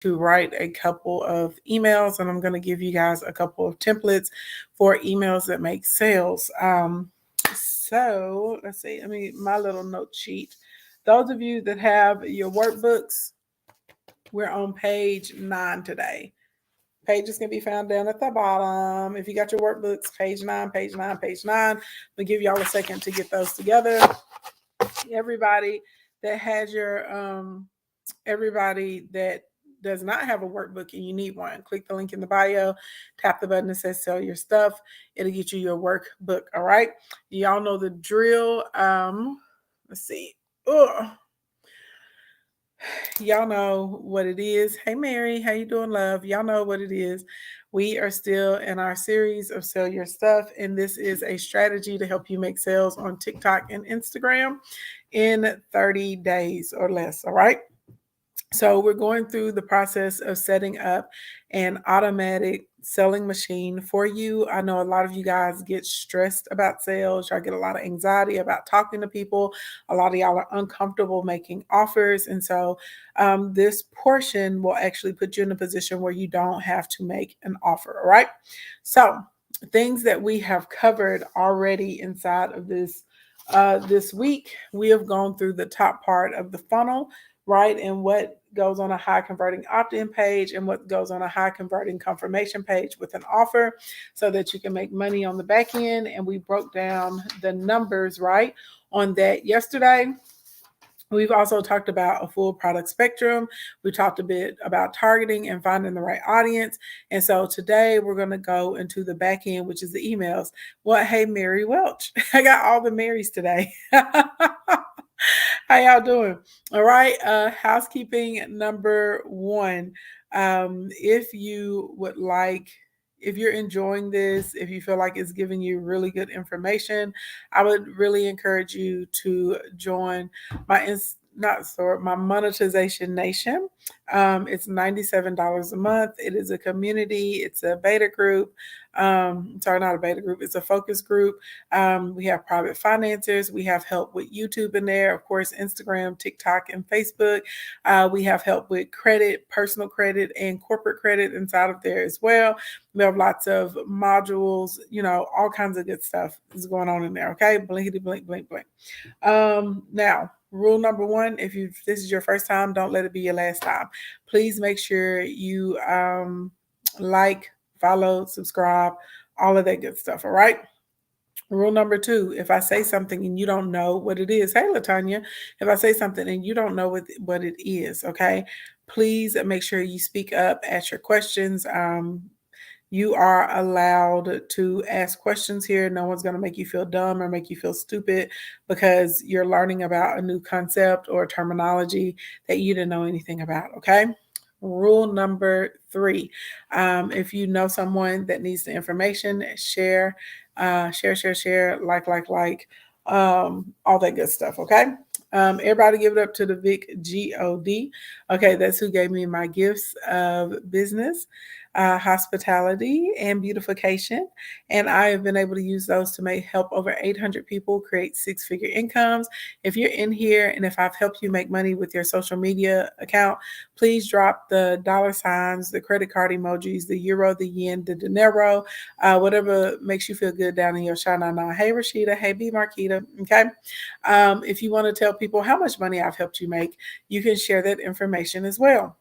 to write a couple of emails, and I'm going to give you guys a couple of templates for emails that make sales. So let's see, my little note sheet. Those of you that have your workbooks, we're on page 9 today. Pages can be found down at the bottom. If you got your workbooks, page 9, page 9, page 9. We'll give y'all a second to get those together. Everybody that has everybody that does not have a workbook and you need one, click the link in the bio, tap the button that says sell your stuff. It'll get you your workbook. All right. Y'all know the drill. Let's see. Y'all know what it is. Hey Mary, how you doing, love? Y'all know what it is. We are still in our series of Sell Your Stuff, and this is a strategy to help you make sales on TikTok and Instagram in 30 days or less. All right. So we're going through the process of setting up an automatic selling machine for you. I know a lot of you guys get stressed about sales. Y'all get a lot of anxiety about talking to people. A lot of y'all are uncomfortable making offers. And so this portion will actually put you in a position where you don't have to make an offer. All right. So things that we have covered already inside of this week, we have gone through the top part of the funnel, right? And what goes on a high converting opt-in page and what goes on a high converting confirmation page with an offer so that you can make money on the back end. And we broke down the numbers, right, on that yesterday. We've also talked about a full product spectrum. We talked a bit about targeting and finding the right audience. And so today we're going to go into the back end, which is the emails. Well, hey, Mary Welch. I got all the Marys today. How y'all doing? All right. Housekeeping number 1. If you would like, if you're enjoying this, if you feel like it's giving you really good information, I would really encourage you to join my my monetization nation. It's $97 a month. It is a community. It's a beta group. Sorry, not a beta group. It's a focus group. We have private financiers. We have help with YouTube in there, of course, Instagram, TikTok, and Facebook. We have help with credit, personal credit, and corporate credit inside of there as well. We have lots of modules, all kinds of good stuff is going on in there. Okay, blinkety blink, blink, blink. Now, rule number 1: if this is your first time, don't let it be your last time. Please make sure you like, follow, subscribe, all of that good stuff. All right. Rule number 2: if I say something and you don't know what it is, hey Latanya, if I say something and you don't know what it is, okay, please make sure you speak up, ask your questions. You are allowed to ask questions here. No one's going to make you feel dumb or make you feel stupid because you're learning about a new concept or terminology that you didn't know anything about, okay? Rule number 3: if you know someone that needs the information, share, like, all that good stuff, okay? Everybody give it up to the Vic God. Okay, that's who gave me my gifts of business, hospitality, and beautification. And I have been able to use those to help over 800 people create 6-figure incomes. If you're in here and if I've helped you make money with your social media account, please drop the dollar signs, the credit card emojis, the euro, the yen, the dinero, whatever makes you feel good down in your shana. Hey, Rashida. Hey, B. Marquita. Okay. If you want to tell people how much money I've helped you make, you can share that information as well.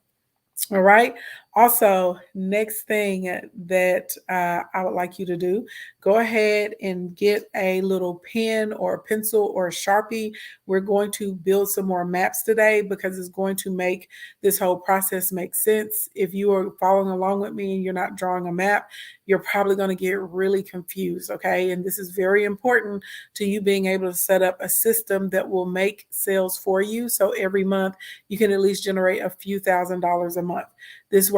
All right. Also, next thing that I would like you to do, go ahead and get a little pen or a pencil or a Sharpie. We're going to build some more maps today because it's going to make this whole process make sense. If you are following along with me and you're not drawing a map, you're probably going to get really confused, okay? And this is very important to you being able to set up a system that will make sales for you. So every month you can at least generate a few $1,000s a month. This is where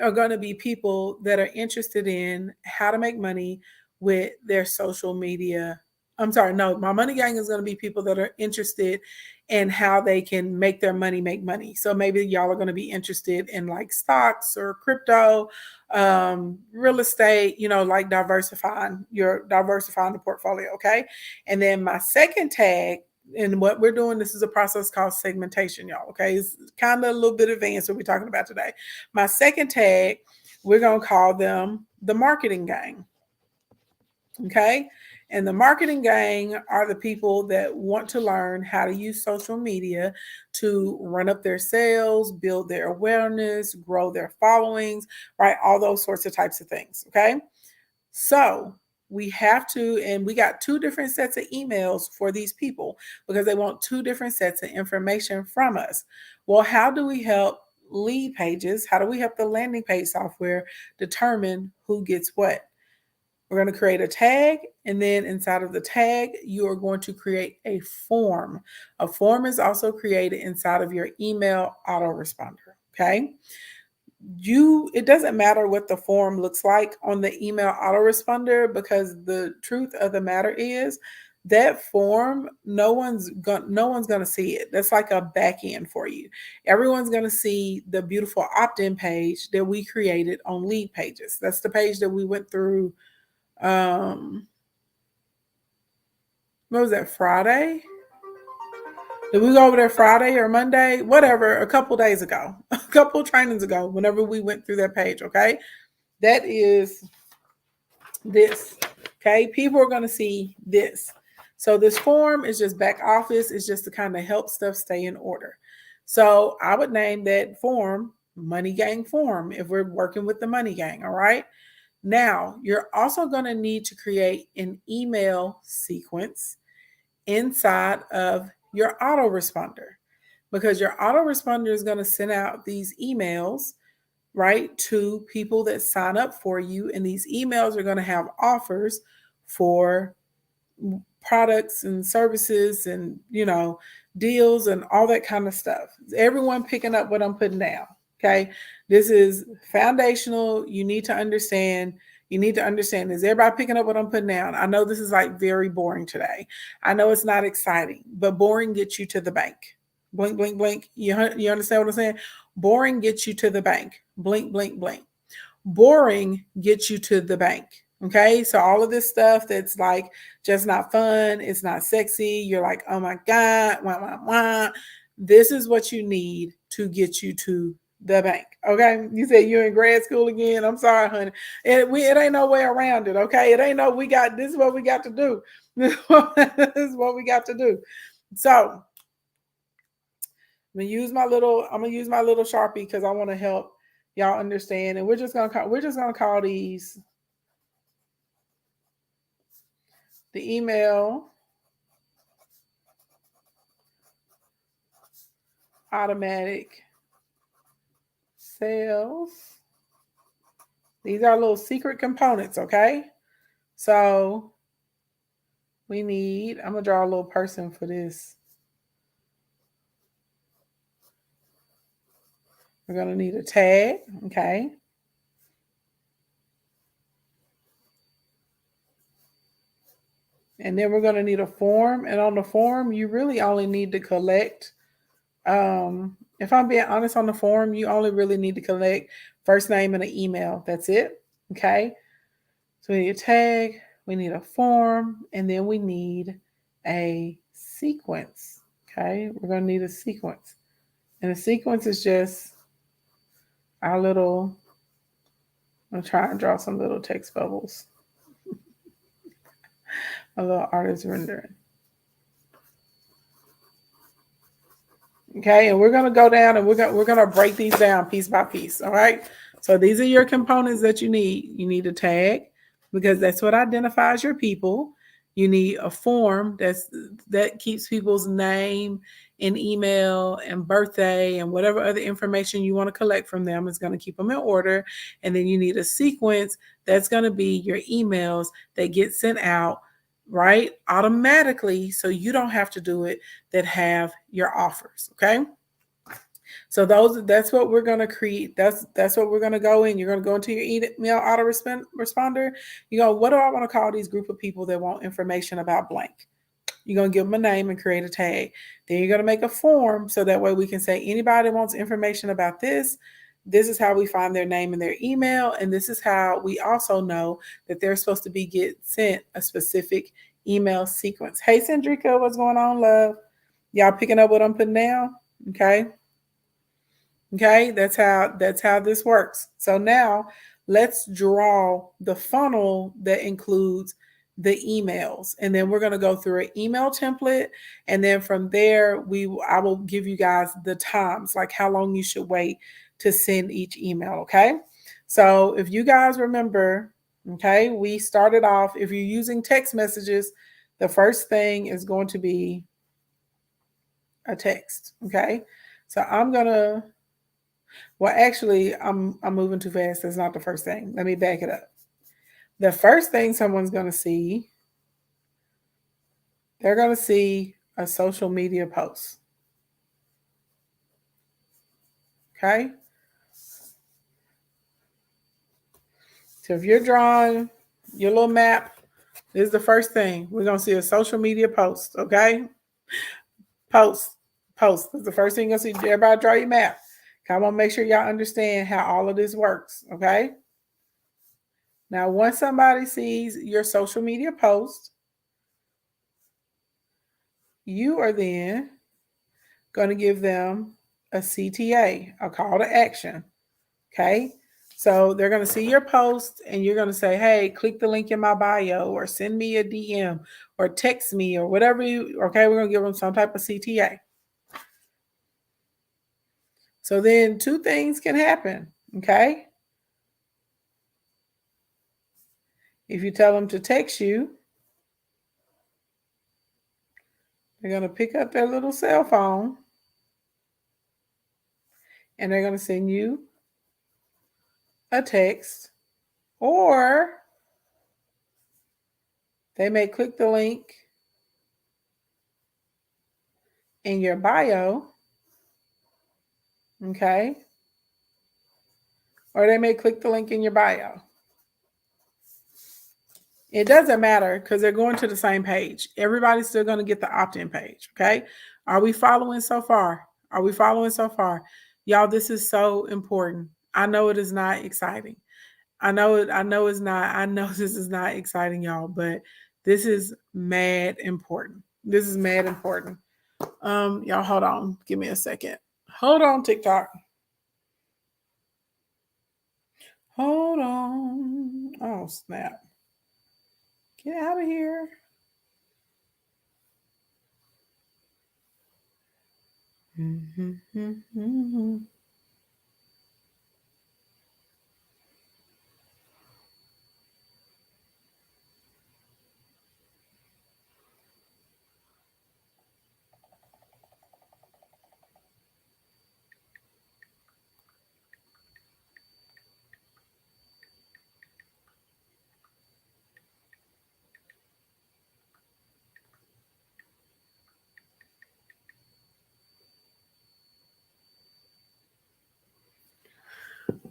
are going to be people that are interested in how to make money with their social media. I'm sorry, no, my money gang is going to be people that are interested in how they can make their money make money. So maybe y'all are going to be interested in like stocks or crypto, real estate, like diversifying the portfolio. Okay. And then my second tag, and what we're doing, this is a process called segmentation, y'all. Okay. It's kind of a little bit advanced what we're talking about today. My second tag, we're going to call them the marketing gang. Okay. And the marketing gang are the people that want to learn how to use social media to run up their sales, build their awareness, grow their followings, right? All those sorts of types of things. Okay. So we have to, and we got two different sets of emails for these people because they want two different sets of information from us. Well, how do we help lead pages? How do we help the landing page software determine who gets what? We're going to create a tag, and then inside of the tag, you are going to create a form. A form is also created inside of your email autoresponder. Okay. It doesn't matter what the form looks like on the email autoresponder, because the truth of the matter is that form, no one's gonna see it. That's like a back end for you. Everyone's gonna see the beautiful opt-in page that we created on Lead Pages. That's the page that we went through. What was that, Friday? Did we go over there Friday or Monday? Whatever, a couple days ago, a couple trainings ago, whenever we went through that page, okay? That is this, okay? People are going to see this. So this form is just back office. It's just to kind of help stuff stay in order. So I would name that form Money Gang form if we're working with the Money Gang, all right? Now, you're also going to need to create an email sequence inside of your autoresponder, because your autoresponder is going to send out these emails, right, to people that sign up for you. And these emails are going to have offers for products and services and, deals and all that kind of stuff. Everyone picking up what I'm putting down. Okay. This is foundational. You need to understand. Is everybody picking up what I'm putting down? I know this is like very boring today. I know it's not exciting, but boring gets you to the bank. Blink, blink, blink. You understand what I'm saying? Boring gets you to the bank. Blink, blink, blink. Boring gets you to the bank. Okay. So all of this stuff that's like just not fun, it's not sexy. You're like, oh my God, wah, wah, wah. This is what you need to get you to the bank. Okay. You said you're in grad school again. I'm sorry, honey. It ain't no way around it. Okay. It ain't no, this is what we got to do. This is what we got to do. So I'm gonna use my little Sharpie because I want to help y'all understand. And we're just gonna call these the email automatic sales. These are little secret components, okay? So I'm gonna draw a little person for this. We're gonna need a tag, okay? And then we're gonna need a form. And on the form, you really only need to collect, if I'm being honest, on the form, you only really need to collect first name and an email. That's it, okay? So we need a tag, we need a form, and then we need a sequence, okay? We're gonna need a sequence. And the sequence is just our little, I'm trying to draw some little text bubbles. A little artist rendering. Okay, and we're gonna go down and we're gonna break these down piece by piece. All right. So these are your components that you need. You need a tag because that's what identifies your people. You need a form that keeps people's name and email and birthday and whatever other information you want to collect from them is going to keep them in order. And then you need a sequence that's going to be your emails that get sent out, right, automatically, so you don't have to do it, that have your offers. Okay. So that's what we're gonna create. That's what we're gonna go in. You're gonna go into your email autoresponder. You go, what do I want to call these group of people that want information about blank? You're gonna give them a name and create a tag. Then you're gonna make a form so that way we can say anybody that wants information about this. This is how we find their name and their email, and this is how we also know that they're supposed to be get sent a specific email sequence. Hey, Sandrika, what's going on, love? Y'all picking up what I'm putting down? Okay. Okay, that's how this works. So now let's draw the funnel that includes the emails, and then we're going to go through an email template, and then from there I will give you guys the times, like how long you should wait to send each email. Okay, so if you guys remember, okay, we started off, if you're using text messages, the first thing is going to be a text. Okay, so actually, I'm moving too fast. That's not the first thing. Let me back it up. The first thing someone's going to see, they're going to see a social media post. Okay? So if you're drawing your little map, this is the first thing. We're going to see a social media post. Okay? Post. Post. That's the first thing you're going to see. Everybody draw your map. I want to make sure y'all understand how all of this works. Okay? Now, once somebody sees your social media post, you are then going to give them a CTA, a call to action. Okay. So they're going to see your post and you're going to say, hey, click the link in my bio or send me a DM or text me or whatever okay, we're going to give them some type of CTA. So then two things can happen. Okay. If you tell them to text you, they're going to pick up their little cell phone and they're going to send you a text, or they may click the link in your bio, okay? Or they may click the link in your bio. It doesn't matter because they're going to the same page. Everybody's still going to get the opt-in page, okay? Are we following so far? Are we following so far? Y'all, this is so important. I know it is not exciting. I know it's not. I know this is not exciting, y'all, but this is mad important. This is mad important. Y'all hold on. Give me a second. Hold on, TikTok. Hold on. Oh, snap. Get out of here.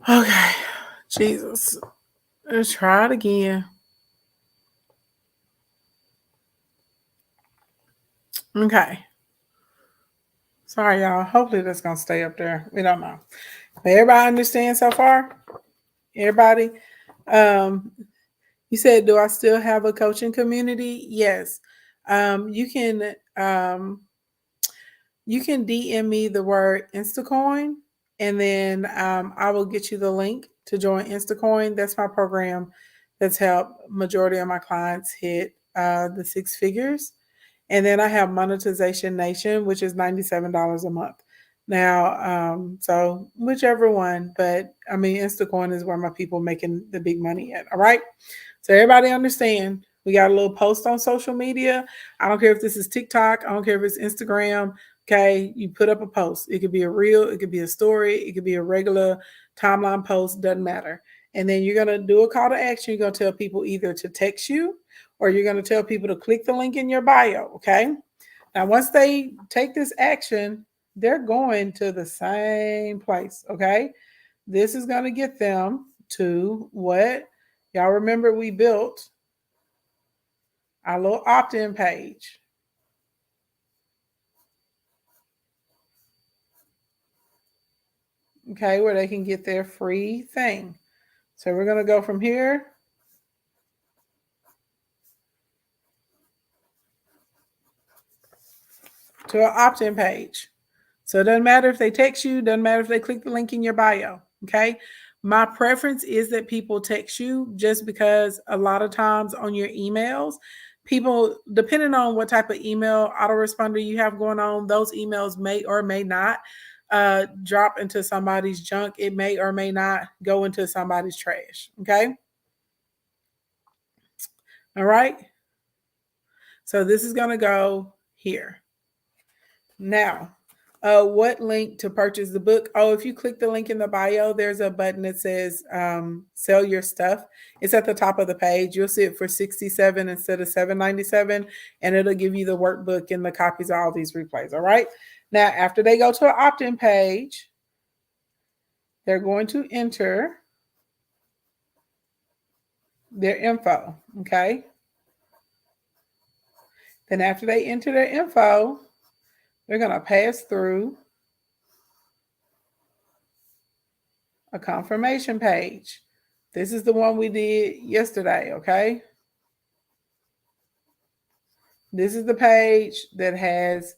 Okay. Jesus. Let's try it again. Okay. Sorry, y'all. Hopefully that's gonna stay up there. We don't know. But everybody understand so far? Everybody? You said, do I still have a coaching community? Yes. You can DM me the word Instacoin, and then I will get you the link to join Instacoin. That's my program that's helped majority of my clients hit the six figures. And then I have Monetization Nation, which is $97 a month. Now, so whichever one, but I mean, Instacoin is where my people making the big money at. All right. So everybody understand, we got a little post on social media. I don't care if this is TikTok. I don't care if it's Instagram. Okay. You put up a post. It could be a reel. It could be a story. It could be a regular timeline post. Doesn't matter. And then you're going to do a call to action. You're going to tell people either to text you or you're going to tell people to click the link in your bio. Okay. Now, once they take this action, they're going to the same place, okay? This is going to get them to what? Y'all remember we built our little opt-in page. Okay, where they can get their free thing. So we're going to go from here to an opt-in page. So it doesn't matter if they text you, doesn't matter if they click the link in your bio. Okay. My preference is that people text you just because a lot of times on your emails, people, depending on what type of email autoresponder you have going on, those emails may or may not drop into somebody's junk. It may or may not go into somebody's trash. Okay. All right. So this is going to go here. Now, what link to purchase the book? Oh, if you click the link in the bio, there's a button that says sell your stuff. It's at the top of the page. You'll see it for $67 instead of $7.97, and it'll give you the workbook and the copies of all these replays. All right. Now, after they go to an opt-in page, they're going to enter their info. Okay. Then after they enter their info, they're going to pass through a confirmation page. This is the one we did yesterday, okay? This is the page that has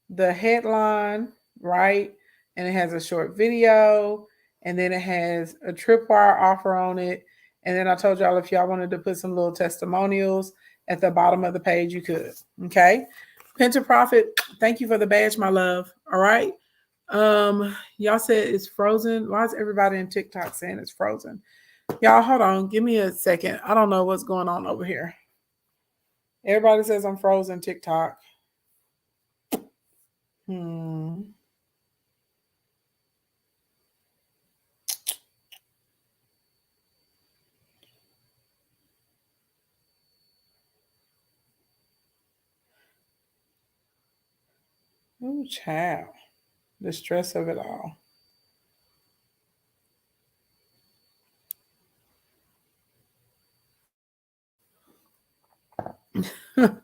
the headline, right? And it has a short video, and then it has a tripwire offer on it. And then I told y'all if y'all wanted to put some little testimonials at the bottom of the page, you could, okay? Pin to Profit, thank you for the badge, my love, all right? Y'all said it's frozen. Why is everybody in TikTok saying it's frozen? Y'all, hold on. Give me a second. I don't know what's going on over here. Everybody says I'm frozen TikTok. Ooh, child. The stress of it all.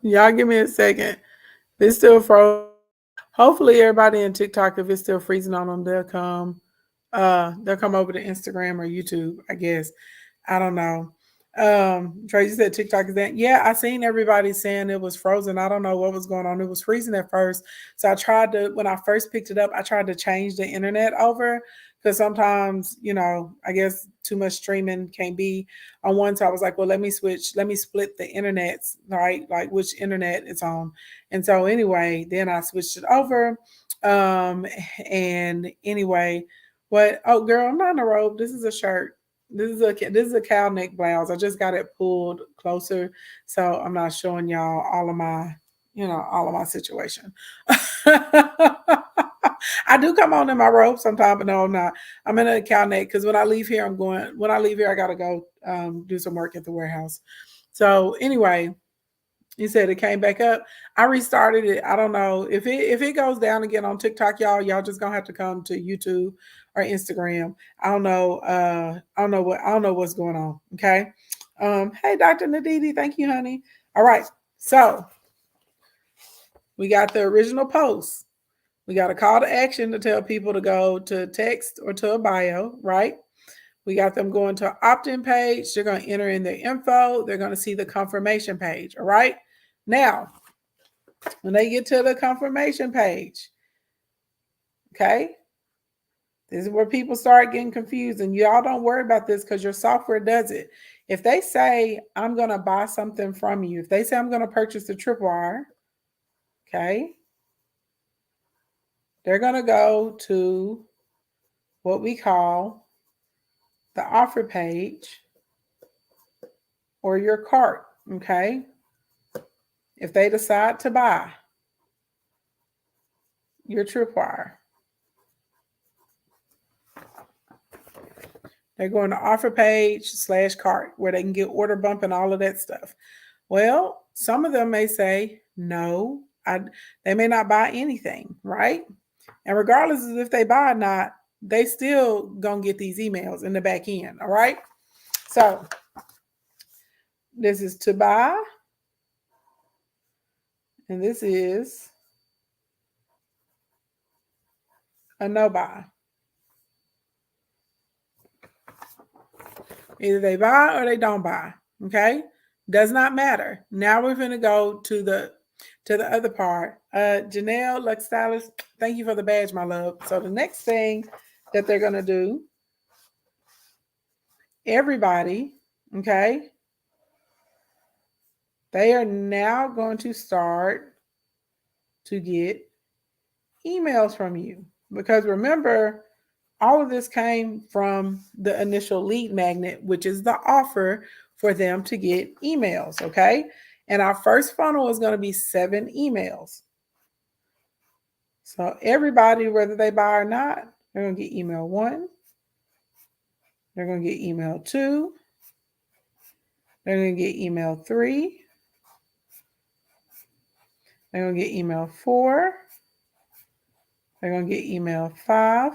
Y'all give me a second. It's still frozen. Hopefully everybody in TikTok, if it's still freezing on them, they'll come over to Instagram or YouTube, I guess. I don't know. Tracy said TikTok is that. Yeah, I seen everybody saying it was frozen. I don't know what was going on. It was freezing at first. So I tried to, when I first picked it up, I tried to change the internet over because sometimes, I guess too much streaming can be on one. So I was like, well, let me split the internets, right? Like which internet it's on. And so anyway, then I switched it over. And anyway, oh girl, I'm not in a robe. This is a shirt. This is a cow neck blouse. I just got it pulled closer, so I'm not showing y'all all of my situation. I do come on in my robe sometimes, but no, I'm not. I'm in a cow neck because when I leave here, I gotta go do some work at the warehouse. So anyway, you said it came back up. I restarted it. I don't know if it goes down again on TikTok, y'all just gonna have to come to YouTube or Instagram. I don't know. I don't know what's going on. Okay. Hey, Dr. Nadidi, thank you, honey. All right. So we got the original post. We got a call to action to tell people to go to text or to a bio, right? We got them going to an opt-in page. They're going to enter in their info. They're going to see the confirmation page. All right. Now, when they get to the confirmation page, okay, this is where people start getting confused. And y'all don't worry about this because your software does it. If they say, I'm going to buy something from you, if they say, I'm going to purchase the tripwire, okay, they're going to go to what we call the offer page or your cart, okay? If they decide to buy your tripwire, they're going to offer page / cart where they can get order bump and all of that stuff. Well, some of them may say, no, they may not buy anything, right? And regardless of if they buy or not, they still gonna get these emails in the back end. All right. So this is to buy, and this is a no buy. Either they buy or they don't buy. Okay. Does not matter. Now we're going to go to the other part. Janelle, Lux Stylist, thank you for the badge, my love. So the next thing that they're going to do, everybody, okay, they are now going to start to get emails from you. Because remember, all of this came from the initial lead magnet, which is the offer for them to get emails, okay? And our first funnel is going to be 7 emails. So everybody, whether they buy or not, they're going to get email 1. They're going to get email 2. They're going to get email 3. They're going to get email 4. They're going to get email 5.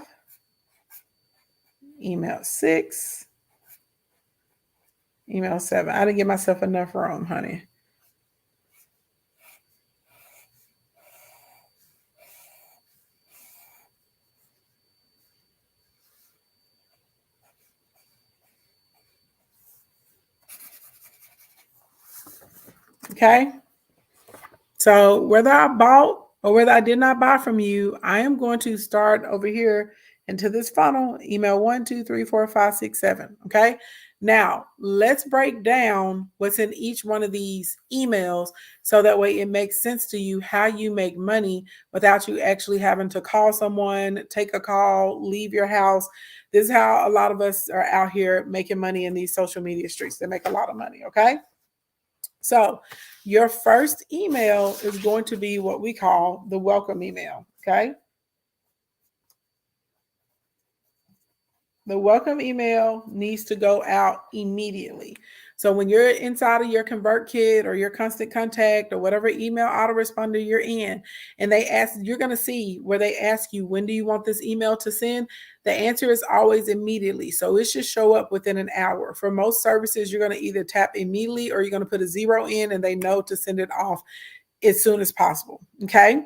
Email 6. Email 7. I didn't give myself enough room, honey. Okay. So whether I bought or whether I did not buy from you, I am going to start over here into this funnel, email 1, 2, 3, 4, 5, 6, 7. Okay. Now let's break down what's in each one of these emails so that way it makes sense to you how you make money without you actually having to call someone, take a call, leave your house. This is how a lot of us are out here making money in these social media streets. They make a lot of money. Okay. So your first email is going to be what we call the welcome email, okay? The welcome email needs to go out immediately. So when you're inside of your ConvertKit or your Constant Contact or whatever email autoresponder you're in, and they ask, you're going to see where they ask you, when do you want this email to send? The answer is always immediately. So it should show up within an hour. For most services, you're going to either tap immediately or you're going to put a 0 in and they know to send it off as soon as possible. Okay.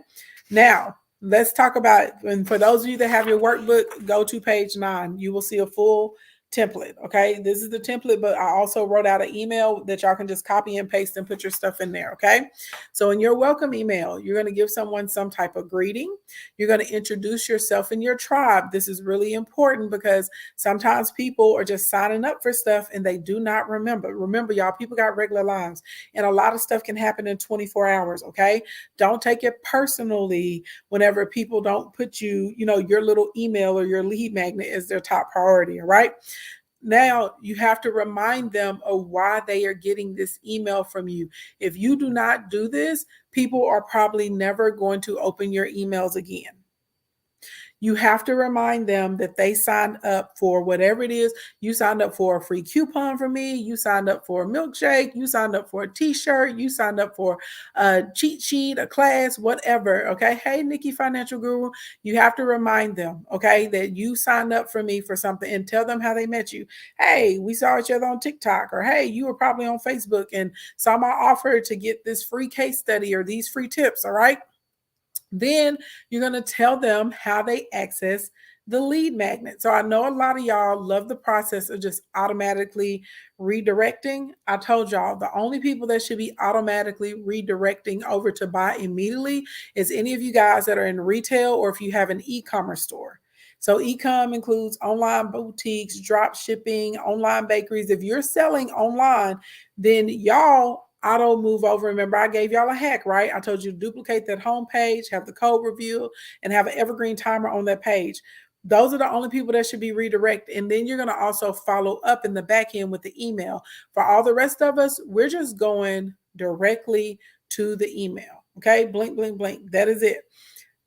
Now, let's talk about, and for those of you that have your workbook, go to page 9. You will see a full template. Okay. This is the template, but I also wrote out an email that y'all can just copy and paste and put your stuff in there. Okay. So in your welcome email, you're going to give someone some type of greeting. You're going to introduce yourself and your tribe. This is really important because sometimes people are just signing up for stuff and they do not remember. Remember, y'all, people got regular lives and a lot of stuff can happen in 24 hours. Okay. Don't take it personally whenever people don't put you, your little email or your lead magnet as their top priority. All right. Now you have to remind them of why they are getting this email from you. If you do not do this, people are probably never going to open your emails again. You have to remind them that they signed up for whatever it is. You signed up for a free coupon from me. You signed up for a milkshake. You signed up for a t-shirt. You signed up for a cheat sheet, a class, whatever. Okay. Hey, Nikki Financial Guru, you have to remind them, okay, that you signed up for me for something and tell them how they met you. Hey, we saw each other on TikTok, or hey, you were probably on Facebook and saw my offer to get this free case study or these free tips. All right. Then you're going to tell them how they access the lead magnet. So I know a lot of y'all love the process of just automatically redirecting. I told y'all the only people that should be automatically redirecting over to buy immediately is any of you guys that are in retail or if you have an e-commerce store. So e-com includes online boutiques, drop shipping, online bakeries. If you're selling online, then y'all auto move over. Remember, I gave y'all a hack, right? I told you to duplicate that home page, have the code revealed, and have an evergreen timer on that page. Those are the only people that should be redirected. And then you're going to also follow up in the back end with the email. For all the rest of us, we're just going directly to the email. Okay, blink, blink, blink. That is it.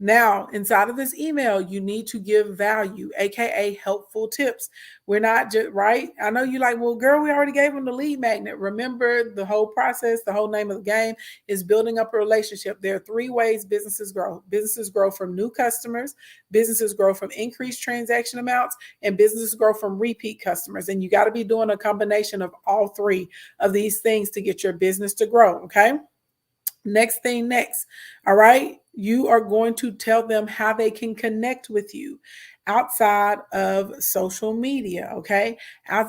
Now, inside of this email, you need to give value, aka helpful tips. We're not just right. I know you like, well, girl, we already gave them the lead magnet. Remember the whole process, the whole name of the game is building up a relationship. There are three ways businesses grow. Businesses grow from new customers, businesses grow from increased transaction amounts, and businesses grow from repeat customers. And you got to be doing a combination of all three of these things to get your business to grow. Okay. Next thing next. All right. You are going to tell them how they can connect with you outside of social media. Okay.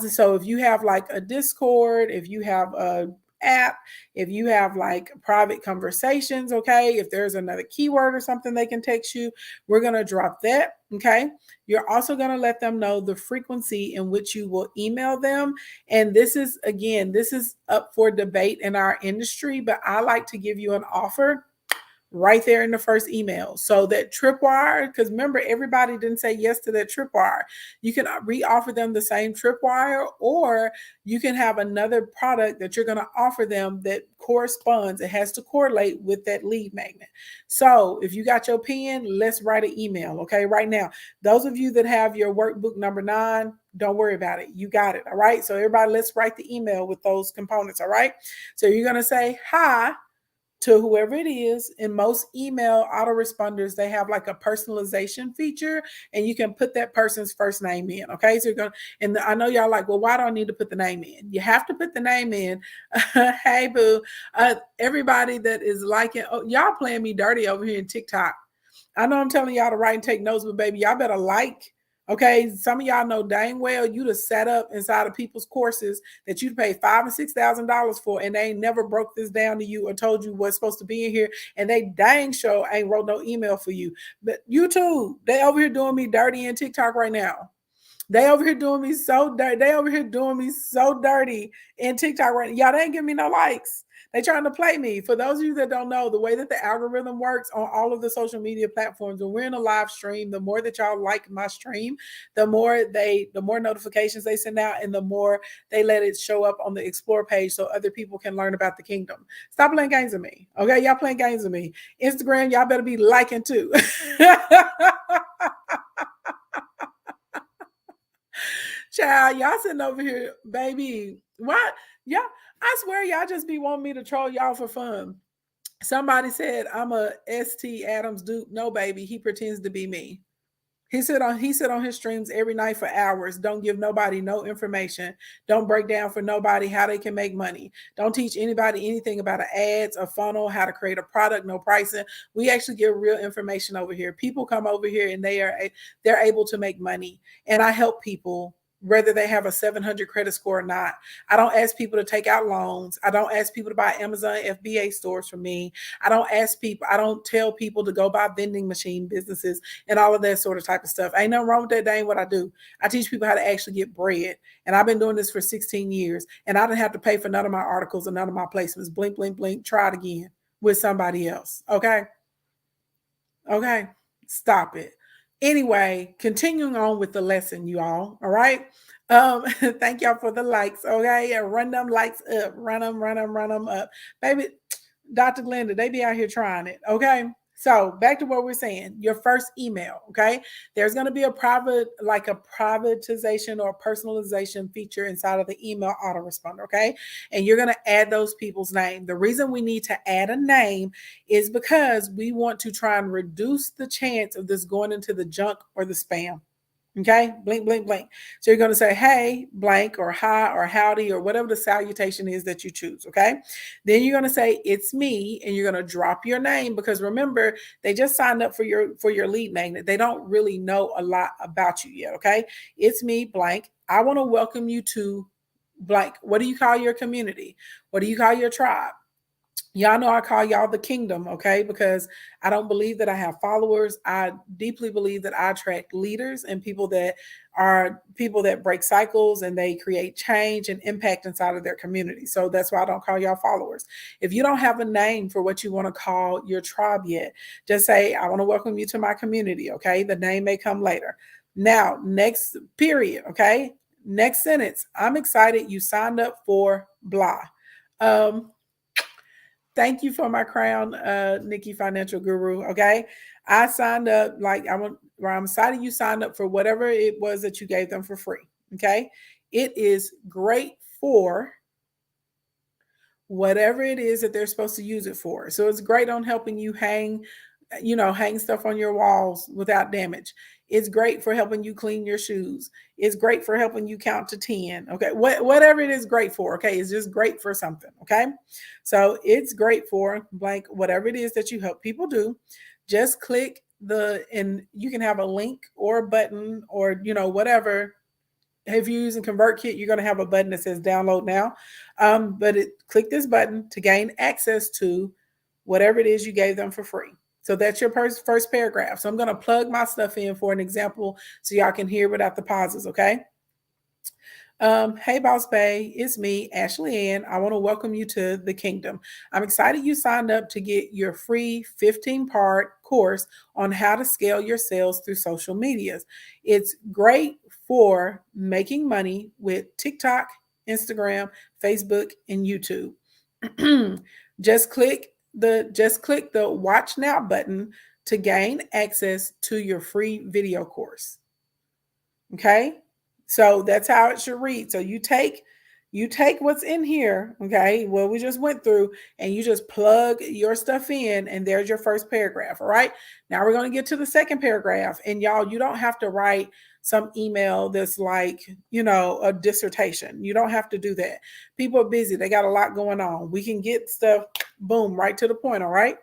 So if you have like a Discord, if you have a app, if you have like private conversations, okay, if there's another keyword or something they can text you, we're going to drop that. Okay. You're also going to let them know the frequency in which you will email them. And this is, again, this is up for debate in our industry, but I like to give you an offer right there in the first email. So that tripwire, because remember, everybody didn't say yes to that tripwire. You can re-offer them the same tripwire, or you can have another product that you're going to offer them that corresponds. It has to correlate with that lead magnet. So if you got your pen, let's write an email. Okay, right now, those of you that have your workbook number 9, don't worry about it. You got it. All right. So everybody, let's write the email with those components. All right. So you're going to say, hi, to whoever it is. In most email autoresponders, they have like a personalization feature, and you can put that person's first name in. Okay, so you're going, and I know y'all like, well, why do I need to put the name in? You have to put the name in. Hey, boo. Everybody that is liking, oh, y'all playing me dirty over here in TikTok. I know I'm telling y'all to write and take notes, but baby, y'all better like. Okay, some of y'all know dang well you to set up inside of people's courses that you pay $5,000 and $6,000 for, and they ain't never broke this down to you or told you what's supposed to be in here, and they dang sure ain't wrote no email for you. But YouTube, they over here doing me dirty in TikTok right now. They over here doing me so dirty. They over here doing me so dirty in TikTok right now. Y'all, they ain't giving me no likes. They trying to play me. For those of you that don't know, the way that the algorithm works on all of the social media platforms, when we're in a live stream, the more that y'all like my stream, the more notifications they send out, and the more they let it show up on the explore page so other people can learn about the kingdom. Stop playing games with me. Okay, y'all playing games with me. Instagram, y'all better be liking too. Child, y'all sitting over here, baby. What? Y'all, I swear y'all just be wanting me to troll y'all for fun. Somebody said I'm a ST Adams dupe. No, baby, he pretends to be me. He sit on his streams every night for hours. Don't give nobody no information. Don't break down for nobody how they can make money. Don't teach anybody anything about an ads, a funnel, how to create a product, no pricing. We actually give real information over here. People come over here and they're able to make money. And I help people whether they have a 700 credit score or not. I don't ask people to take out loans. I don't ask people to buy Amazon FBA stores from me. I don't tell people to go buy vending machine businesses and all of that sort of type of stuff. Ain't nothing wrong with that. That ain't what I do. I teach people how to actually get bread. And I've been doing this for 16 years. And I didn't have to pay for none of my articles and none of my placements. Blink, blink, blink. Try it again with somebody else. Okay. Okay. Stop it. Anyway, continuing on with the lesson, you all. All right. Thank y'all for the likes. Okay. Run them likes up. Run them up. Baby, Dr. Glenda, they be out here trying it. Okay. So back to what we're saying, your first email, okay? There's going to be a privatization or personalization feature inside of the email autoresponder, okay? And you're going to add those people's name. The reason we need to add a name is because we want to try and reduce the chance of this going into the junk or the spam. Okay, blink, blink, blink. So you're going to say, hey, blank, or hi, or howdy, or whatever the salutation is that you choose. Okay, then you're going to say, it's me, and you're going to drop your name, because remember, they just signed up for your lead magnet. They don't really know a lot about you yet. Okay, it's me, blank. I want to welcome you to blank. What do you call your community? What do you call your tribe? Y'all know I call y'all the kingdom, okay? Because I don't believe that I have followers. I deeply believe that I attract leaders and people that break cycles, and they create change and impact inside of their community. So that's why I don't call y'all followers. If you don't have a name for what you want to call your tribe yet, just say, I want to welcome you to my community, okay? The name may come later. Now, next period, okay? Next sentence. I'm excited you signed up for blah. Thank you for my crown, Nikki Financial Guru. Okay. I signed up, like I'm excited you signed up for whatever it was that you gave them for free. Okay. It is great for whatever it is that they're supposed to use it for. So it's great on helping you hang stuff on your walls without damage. It's great for helping you clean your shoes. It's great for helping you count to 10. Okay. Whatever it is great for. Okay. It's just great for something. Okay. So it's great for blank, whatever it is that you help people do. Just click and you can have a link or a button or, whatever. If you're using ConvertKit, you're going to have a button that says download now. Click this button to gain access to whatever it is you gave them for free. So that's your first paragraph. So I'm going to plug my stuff in for an example so y'all can hear without the pauses, okay? Hey, Boss Bay, it's me, Ashley Ann. I want to welcome you to the kingdom. I'm excited you signed up to get your free 15-part course on how to scale your sales through social medias. It's great for making money with TikTok, Instagram, Facebook, and YouTube. Just click the Watch Now button to gain access to your free video course. Okay? So that's how it should read. So you take what's in here, okay, what we just went through, and you just plug your stuff in, and there's your first paragraph. All right. Now we're going to get to the second paragraph. And y'all, you don't have to write some email that's like, a dissertation. You don't have to do that. People are busy. They got a lot going on. We can get stuff, boom, right to the point. All right.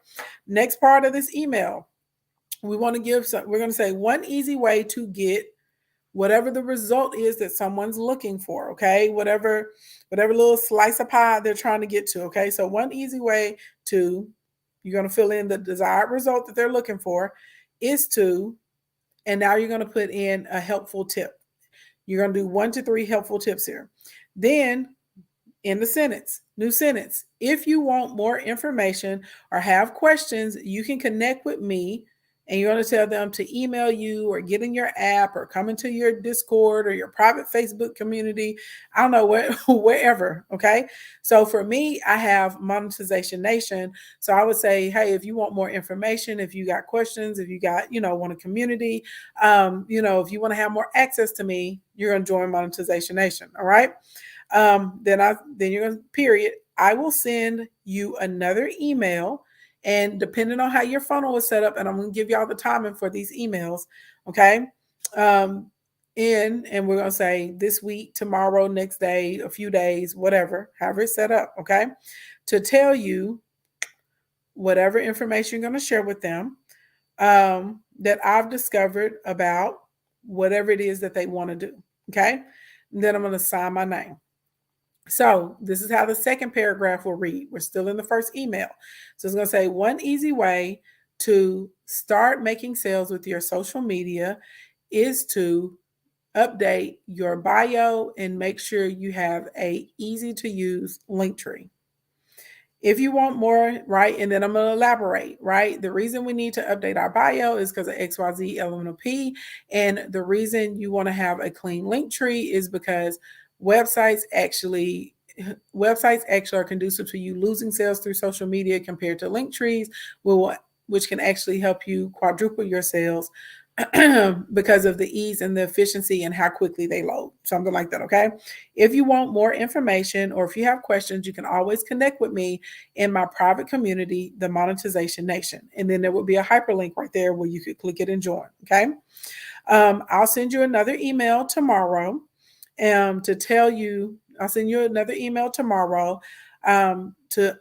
Next part of this email, we're going to say one easy way to get whatever the result is that someone's looking for, okay? Whatever little slice of pie they're trying to get to, okay? So one easy way you're going to fill in the desired result that they're looking for is to, and now you're going to put in a helpful tip. You're going to do 1 to 3 helpful tips here. Then in the new sentence, if you want more information or have questions, you can connect with me. And you're going to tell them to email you or get in your app or come into your Discord or your private Facebook community. I don't know wherever. Okay. So for me, I have Monetization Nation. So I would say, hey, if you want more information, if you got questions, if you got, want a community, if you want to have more access to me, you're going to join Monetization Nation. All right. Then you're going to period. I will send you another email. And depending on how your funnel is set up, and I'm going to give y'all the timing for these emails, okay? And we're going to say this week, tomorrow, next day, a few days, whatever, however it's set up, okay? To tell you whatever information you're going to share with them that I've discovered about whatever it is that they want to do, okay? And then I'm going to sign my name. So this is how the second paragraph will read. We're still in the first email. So it's going to say one easy way to start making sales with your social media is to update your bio and make sure you have a easy to use link tree. If you want more, right, and then I'm going to elaborate, right? The reason we need to update our bio is because of XYZ LMNOP. And the reason you want to have a clean link tree is because websites actually are conducive to you losing sales through social media compared to link trees, which can actually help you quadruple your sales because of the ease and the efficiency and how quickly they load, something like that. Okay. If you want more information or if you have questions, you can always connect with me in my private community, the Monetization Nation. And then there will be a hyperlink right there where you could click it and join. Okay. I'll send you another email tomorrow to tell you, I'll send you another email tomorrow to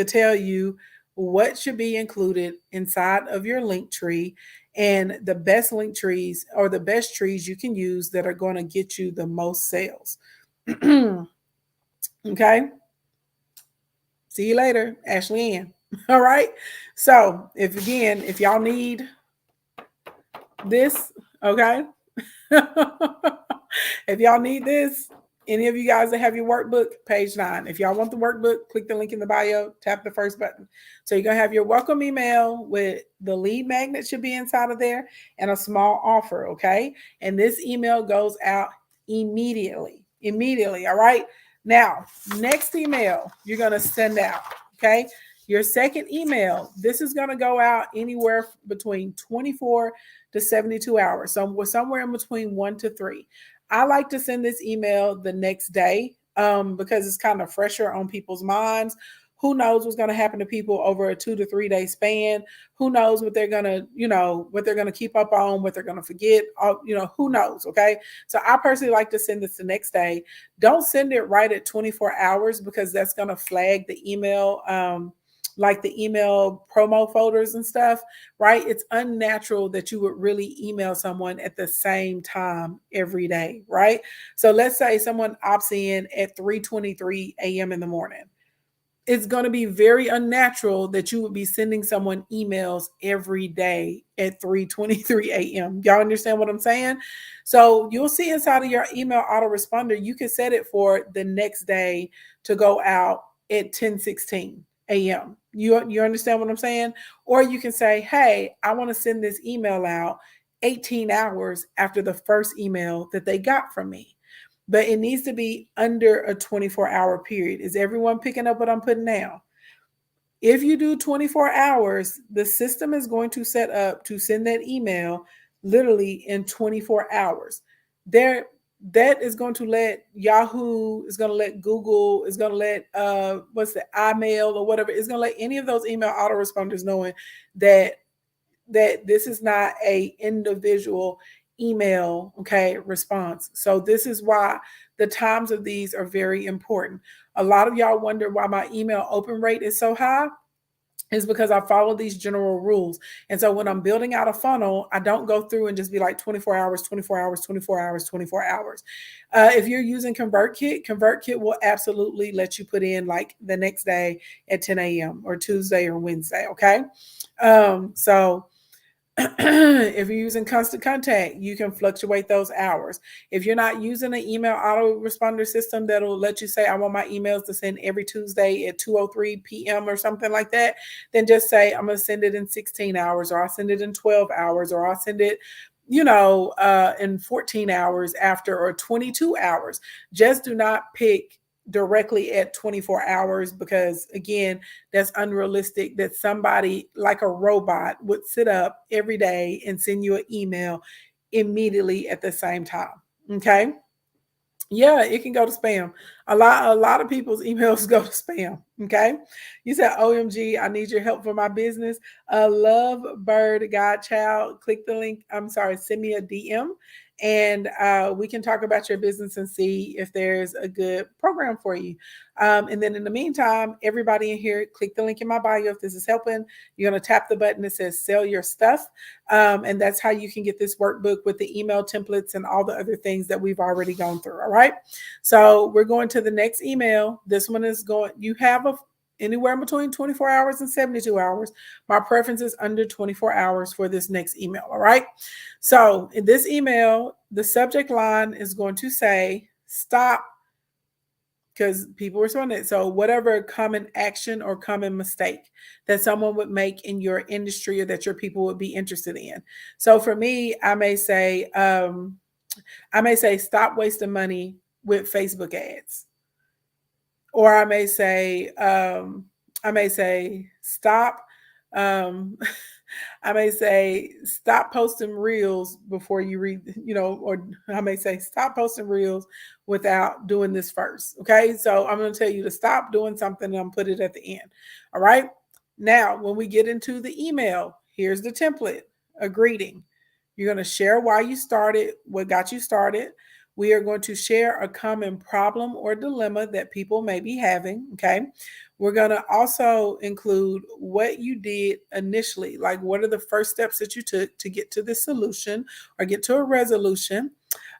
tell you what should be included inside of your link tree and the best link trees or the best trees you can use that are going to get you the most sales. Okay. See you later, Ashley Ann. All right. So if y'all need this, okay. If y'all need this, any of you guys that have your workbook, page 9. If y'all want the workbook, click the link in the bio, tap the first button. So you're going to have your welcome email with the lead magnet should be inside of there and a small offer, okay? And this email goes out immediately, all right? Now, next email you're going to send out, Okay. Your second email, this is going to go out anywhere between 24 to 72 hours. So we're somewhere in between 1 to 3. I like to send this email the next day because it's kind of fresher on people's minds. Who knows what's going to happen to people over a 2 to 3 day span? Who knows what they're going to, what they're going to keep up on, what they're going to forget, who knows, okay? So I personally like to send this the next day. Don't send it right at 24 hours because that's going to flag the email, like the email promo folders and stuff, right? It's unnatural that you would really email someone at the same time every day, right? So let's say someone opts in at 3:23 a.m. in the morning. It's going to be very unnatural that you would be sending someone emails every day at 3:23 a.m. Y'all understand what I'm saying? So you'll see inside of your email autoresponder, you can set it for the next day to go out at 10:16 a.m. You understand what I'm saying? Or you can say, hey, I want to send this email out 18 hours after the first email that they got from me. But it needs to be under a 24-hour period. Is everyone picking up what I'm putting down? If you do 24 hours, the system is going to set up to send that email literally in 24 hours. That is going to let Yahoo, is going to let Google, is going to let what's the iMail or whatever, it's going to let any of those email autoresponders knowing that this is not a individual email, okay, response. So this is why the times of these are very important. A lot of y'all wonder why my email open rate is so high. Is because I follow these general rules. And so when I'm building out a funnel, I don't go through and just be like 24 hours, 24 hours, 24 hours, 24 hours. If you're using ConvertKit will absolutely let you put in like the next day at 10 a.m. or Tuesday or Wednesday. Okay. So if you're using Constant Contact, you can fluctuate those hours. If you're not using an email autoresponder system that'll let you say, I want my emails to send every Tuesday at 2:03 p.m. or something like that, then just say, I'm going to send it in 16 hours, or I'll send it in 12 hours, or I'll send it, in 14 hours after, or 22 hours. Just do not pick directly at 24 hours because, again, that's unrealistic that somebody like a robot would sit up every day and send you an email immediately at the same time. Okay. Yeah, it can go to spam. A lot of people's emails go to spam. Okay. You said, OMG, I need your help for my business. Love Bird Godchild. Click the link. I'm sorry, send me a DM and we can talk about your business and see if there's a good program for you. And then in the meantime, everybody in here, click the link in my bio if this is helping. You're going to tap the button that says sell your stuff. And that's how you can get this workbook with the email templates and all the other things that we've already gone through. All right. So we're going to the next email. This one is going, you have anywhere between 24 hours and 72 hours. My preference is under 24 hours for this next email. All right. So in this email, the subject line is going to say stop, because people respond to it. So whatever common action or common mistake that someone would make in your industry or that your people would be interested in. So for me, I may say stop wasting money with Facebook ads. Or I may say stop. I may say stop posting reels before you read, or I may say stop posting reels without doing this first. Okay. So I'm going to tell you to stop doing something and I'm put it at the end. All right. Now, when we get into the email, here's the template, a greeting. You're going to share why you started, what got you started. We are going to share a common problem or dilemma that people may be having. Okay. We're going to also include what you did initially, like what are the first steps that you took to get to this solution or get to a resolution.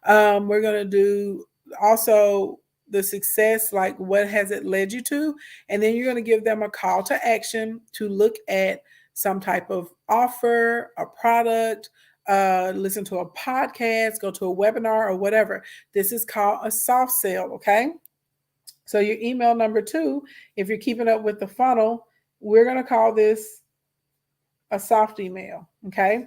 We're going to do also the success, like what has it led you to? And then you're going to give them a call to action to look at some type of offer, a product, listen to a podcast, go to a webinar or whatever. This is called a soft sell. Okay. So your email number 2, if you're keeping up with the funnel, we're going to call this a soft email. Okay.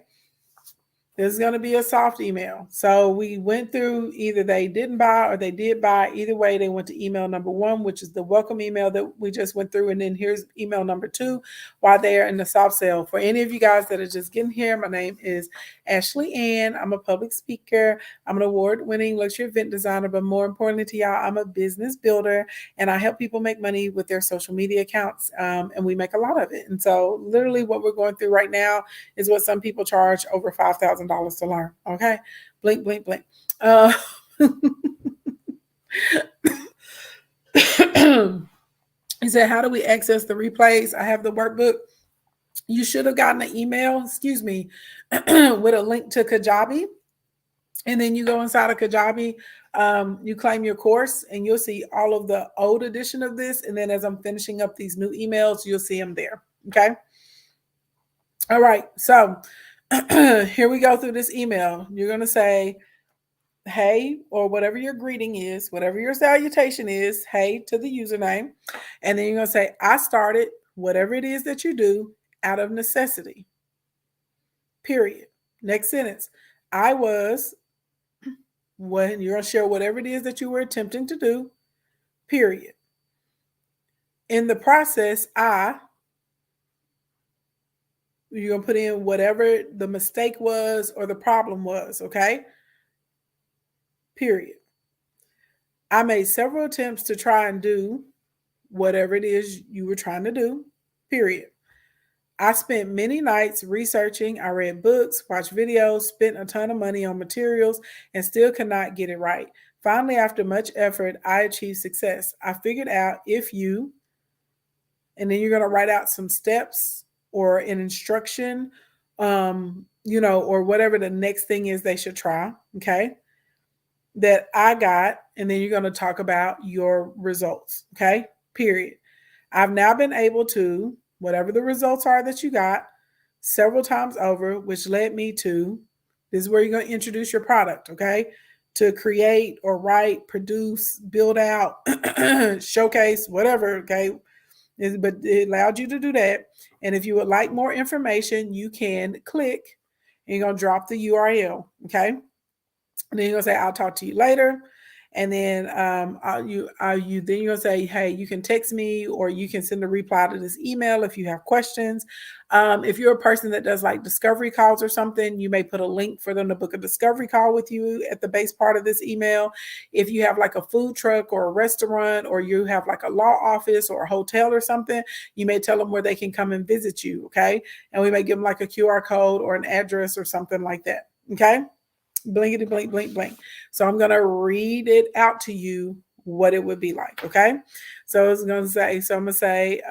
This is going to be a soft email. So we went through either they didn't buy or they did buy. Either way, they went to email number 1, which is the welcome email that we just went through. And then here's email number 2 while they're in the soft sale. For any of you guys that are just getting here, my name is Ashley Ann. I'm a public speaker. I'm an award-winning luxury event designer, but more importantly to y'all, I'm a business builder, and I help people make money with their social media accounts, and we make a lot of it. And so literally what we're going through right now is what some people charge over $5,000 to learn. Okay. Blink, blink, blink. He said, how do we access the replays? I have the workbook. You should have gotten an email, with a link to Kajabi. And then you go inside of Kajabi, you claim your course, and you'll see all of the old edition of this. And then as I'm finishing up these new emails, you'll see them there. Okay. All right. So here we go through this email. You're going to say, hey, or whatever your greeting is, whatever your salutation is, hey to the username. And then you're going to say, I started whatever it is that you do out of necessity. Period. Next sentence. I was, when you're going to share whatever it is that you were attempting to do. Period. In the process, you're going to put in whatever the mistake was or the problem was, okay? Period. I made several attempts to try and do whatever it is you were trying to do, period. I spent many nights researching. I read books, watched videos, spent a ton of money on materials, and still could not get it right. Finally, after much effort, I achieved success. I figured out if you, and then you're going to write out some steps or an instruction, or whatever the next thing is they should try, okay, that I got, and then you're going to talk about your results, okay, period. I've now been able to, whatever the results are that you got, several times over, which led me to, this is where you're going to introduce your product, okay, to create or write, produce, build out, showcase, whatever, okay, but it allowed you to do that. And if you would like more information, you can click, and you're going to drop the URL, okay? And then you're going to say, I'll talk to you later. And then you're going to say, hey, you can text me, or you can send a reply to this email if you have questions. If you're a person that does like discovery calls or something, you may put a link for them to book a discovery call with you at the base part of this email. If you have like a food truck or a restaurant, or you have like a law office or a hotel or something, you may tell them where they can come and visit you, okay? And we may give them like a QR code or an address or something like that, okay? Blinkety blink, blink, blink. So I'm going to read it out to you what it would be like, okay? So I'm going to say,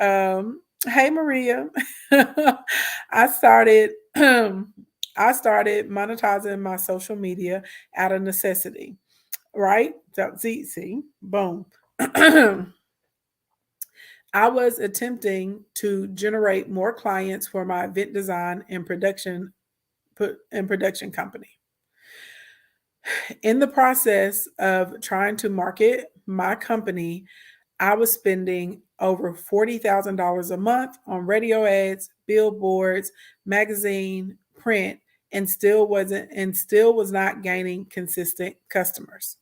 hey, Maria, I started monetizing my social media out of necessity, right? So see, boom. I was attempting to generate more clients for my event design and production company. In the process of trying to market my company, I was spending over $40,000 a month on radio ads, billboards, magazine, print, and still was not gaining consistent customers.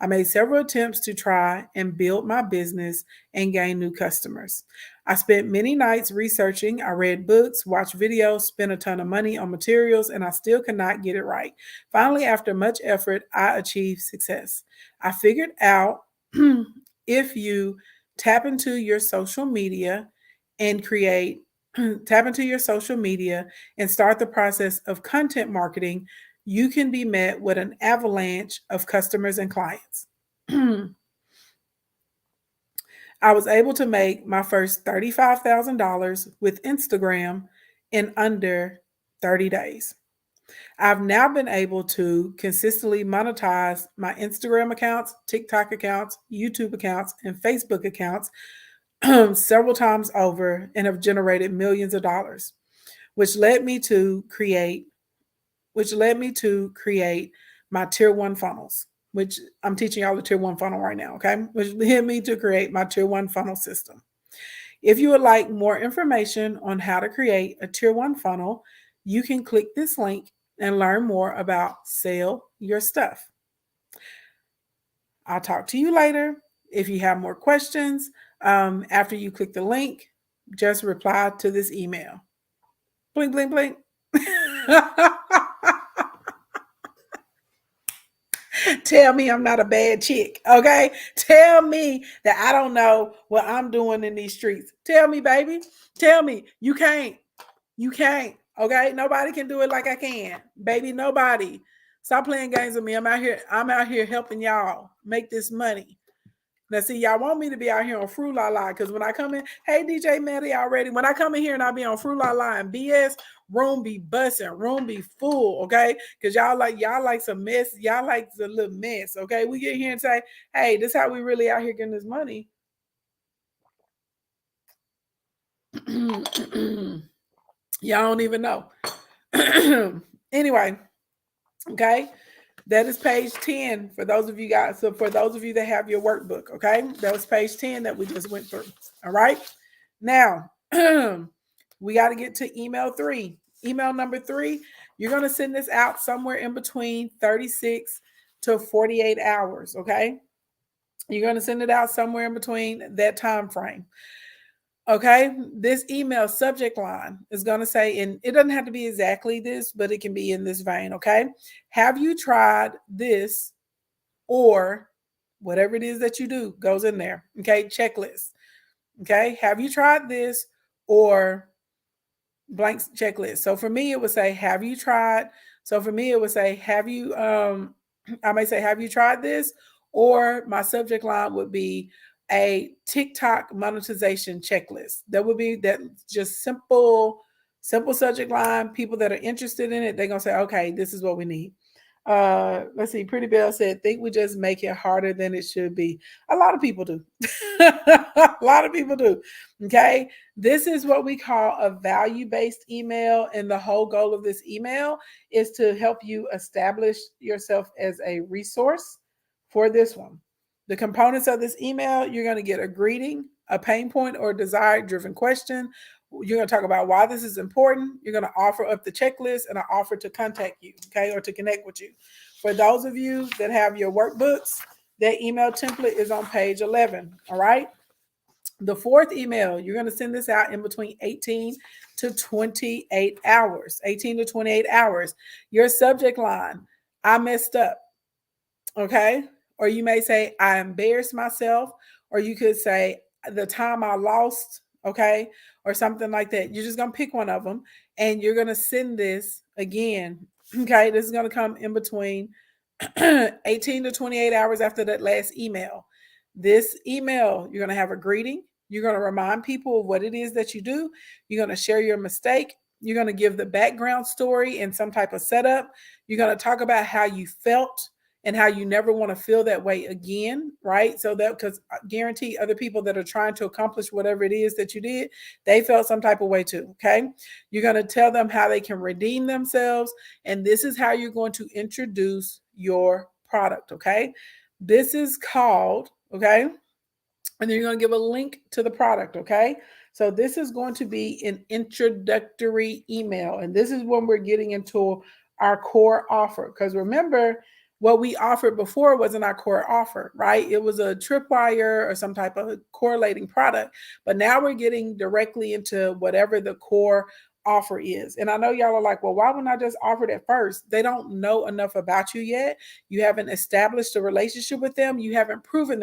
I made several attempts to try and build my business and gain new customers. I spent many nights researching. I read books, watched videos, spent a ton of money on materials, and I still could not get it right. Finally, after much effort, I achieved success. I figured out if you tap into your social media and start the process of content marketing, you can be met with an avalanche of customers and clients. I was able to make my first $35,000 with Instagram in under 30 days. I've now been able to consistently monetize my Instagram accounts, TikTok accounts, YouTube accounts, and Facebook accounts several times over, and have generated millions of dollars, which led me to create my tier 1 funnels, which I'm teaching y'all the tier 1 funnel right now, okay? Which led me to create my tier 1 funnel system. If you would like more information on how to create a tier 1 funnel, you can click this link and learn more about Sell Your Stuff. I'll talk to you later. If you have more questions, after you click the link, just reply to this email. Blink, blink, blink. Tell me I'm not a bad chick, okay? Tell me that I don't know what I'm doing in these streets. Tell me, baby. Tell me. You can't. You can't, okay? Nobody can do it like I can. Baby, nobody. Stop playing games with me. I'm out here helping y'all make this money. Now, see, y'all want me to be out here on Fruit La La because when I come in, hey, DJ Maddie already, when I come in here and I be on Fruit La La and BS, room be busting, room be full, okay? Because y'all like some mess. Y'all like the little mess, okay? We get here and say, hey, this is how we really out here getting this money. Y'all don't even know. Anyway, okay? That is page 10 for those of you guys. So for those of you that have your workbook, okay? That was page 10 that we just went through. All right. Now, we got to get to email 3. Email number 3, you're going to send this out somewhere in between 36 to 48 hours, okay? You're going to send it out somewhere in between that time frame. Okay, this email subject line is going to say, and it doesn't have to be exactly this, but it can be in this vein. Okay, have you tried this, or whatever it is that you do goes in there. Okay, checklist. Okay, have you tried this, or blank checklist. So for me, it would say, have you tried? So for me, it would say, have you, I may say, have you tried this? Or my subject line would be a TikTok monetization checklist. That would be that just simple subject line. People that are interested in it, they're going to say, okay, this is what we need. Let's see. Pretty Bell said, think we just make it harder than it should be. A lot of people do. A lot of people do. Okay. This is what we call a value-based email. And the whole goal of this email is to help you establish yourself as a resource for this one. The components of this email, you're going to get a greeting, a pain point or desire-driven question. You're going to talk about why this is important. You're going to offer up the checklist and an offer to contact you, okay, or to connect with you. For those of you that have your workbooks, that email template is on page 11, all right? The fourth email, you're going to send this out in between 18 to 28 hours, 18 to 28 hours. Your subject line, I messed up, okay? Or you may say, I embarrassed myself, or you could say, the time I lost, okay, or something like that. You're just going to pick one of them, and you're going to send this again, okay? This is going to come in between 18 to 28 hours after that last email. This email, you're going to have a greeting. You're going to remind people of what it is that you do. You're going to share your mistake. You're going to give the background story and some type of setup. You're going to talk about how you felt and how you never want to feel that way again, right? So that, because I guarantee other people that are trying to accomplish whatever it is that you did, they felt some type of way too, okay? You're going to tell them how they can redeem themselves, and this is how you're going to introduce your product, okay? This is called, okay? And then you're going to give a link to the product, okay? So this is going to be an introductory email, and this is when we're getting into our core offer, because remember, what we offered before wasn't our core offer, right? It was a tripwire or some type of correlating product. But now we're getting directly into whatever the core offer is. And I know y'all are like, well, why wouldn't I just offer it at first? They don't know enough about you yet. You haven't established a relationship with them. You haven't proven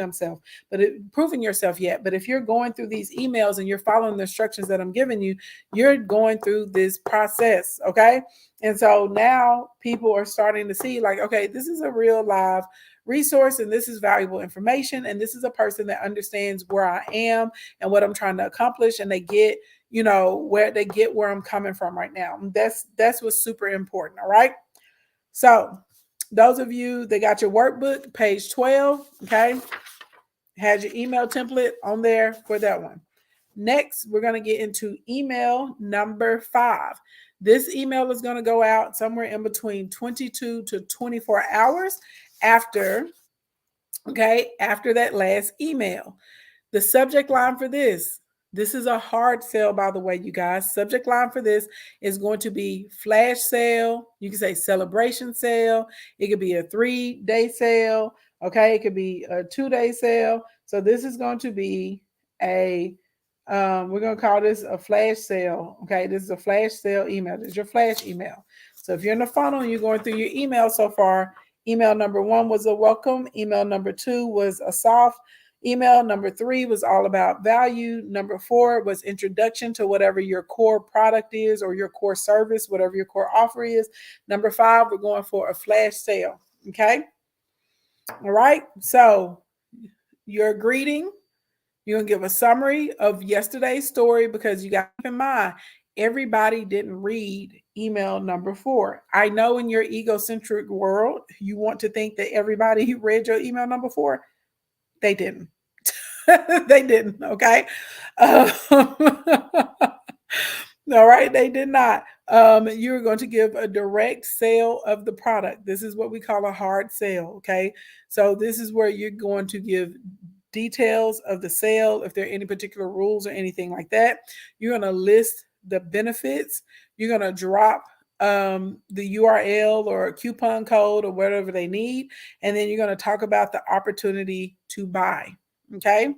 proven yourself yet. But if you're going through these emails and you're following the instructions that I'm giving you, you're going through this process, okay? And so now people are starting to see like, okay, this is a real live resource, and this is valuable information, and this is a person that understands where I am and what I'm trying to accomplish, and they get, where I'm coming from right now. That's what's super important. All right. So those of you that got your workbook, page 12, okay, had your email template on there for that one. Next, we're going to get into email number 5. This email is going to go out somewhere in between 22 to 24 hours after that last email. The subject line for this, This is a hard sale, by the way, you guys. Subject line for this is going to be flash sale. You can say celebration sale. It could be a 3-day sale. Okay. It could be a 2-day sale. So this is going to be we're going to call this a flash sale. Okay. This is a flash sale email. This is your flash email. So if you're in the funnel and you're going through your email so far, email number 1 was a welcome. Email number 2 was a soft. Email number 3 was all about value. Number 4 was introduction to whatever your core product is or your core service, whatever your core offer is. Number 5, we're going for a flash sale. Okay. All right. So your greeting, you're going to give a summary of yesterday's story because you got to keep in mind, everybody didn't read email number 4. I know in your egocentric world, you want to think that everybody read your email number 4. They didn't. They didn't. Okay. All right. They did not. You're going to give a direct sale of the product. This is what we call a hard sale. Okay. So this is where you're going to give details of the sale, if there are any particular rules or anything like that. You're going to list the benefits. You're going to drop the URL or coupon code or whatever they need. And then you're going to talk about the opportunity to buy. Okay.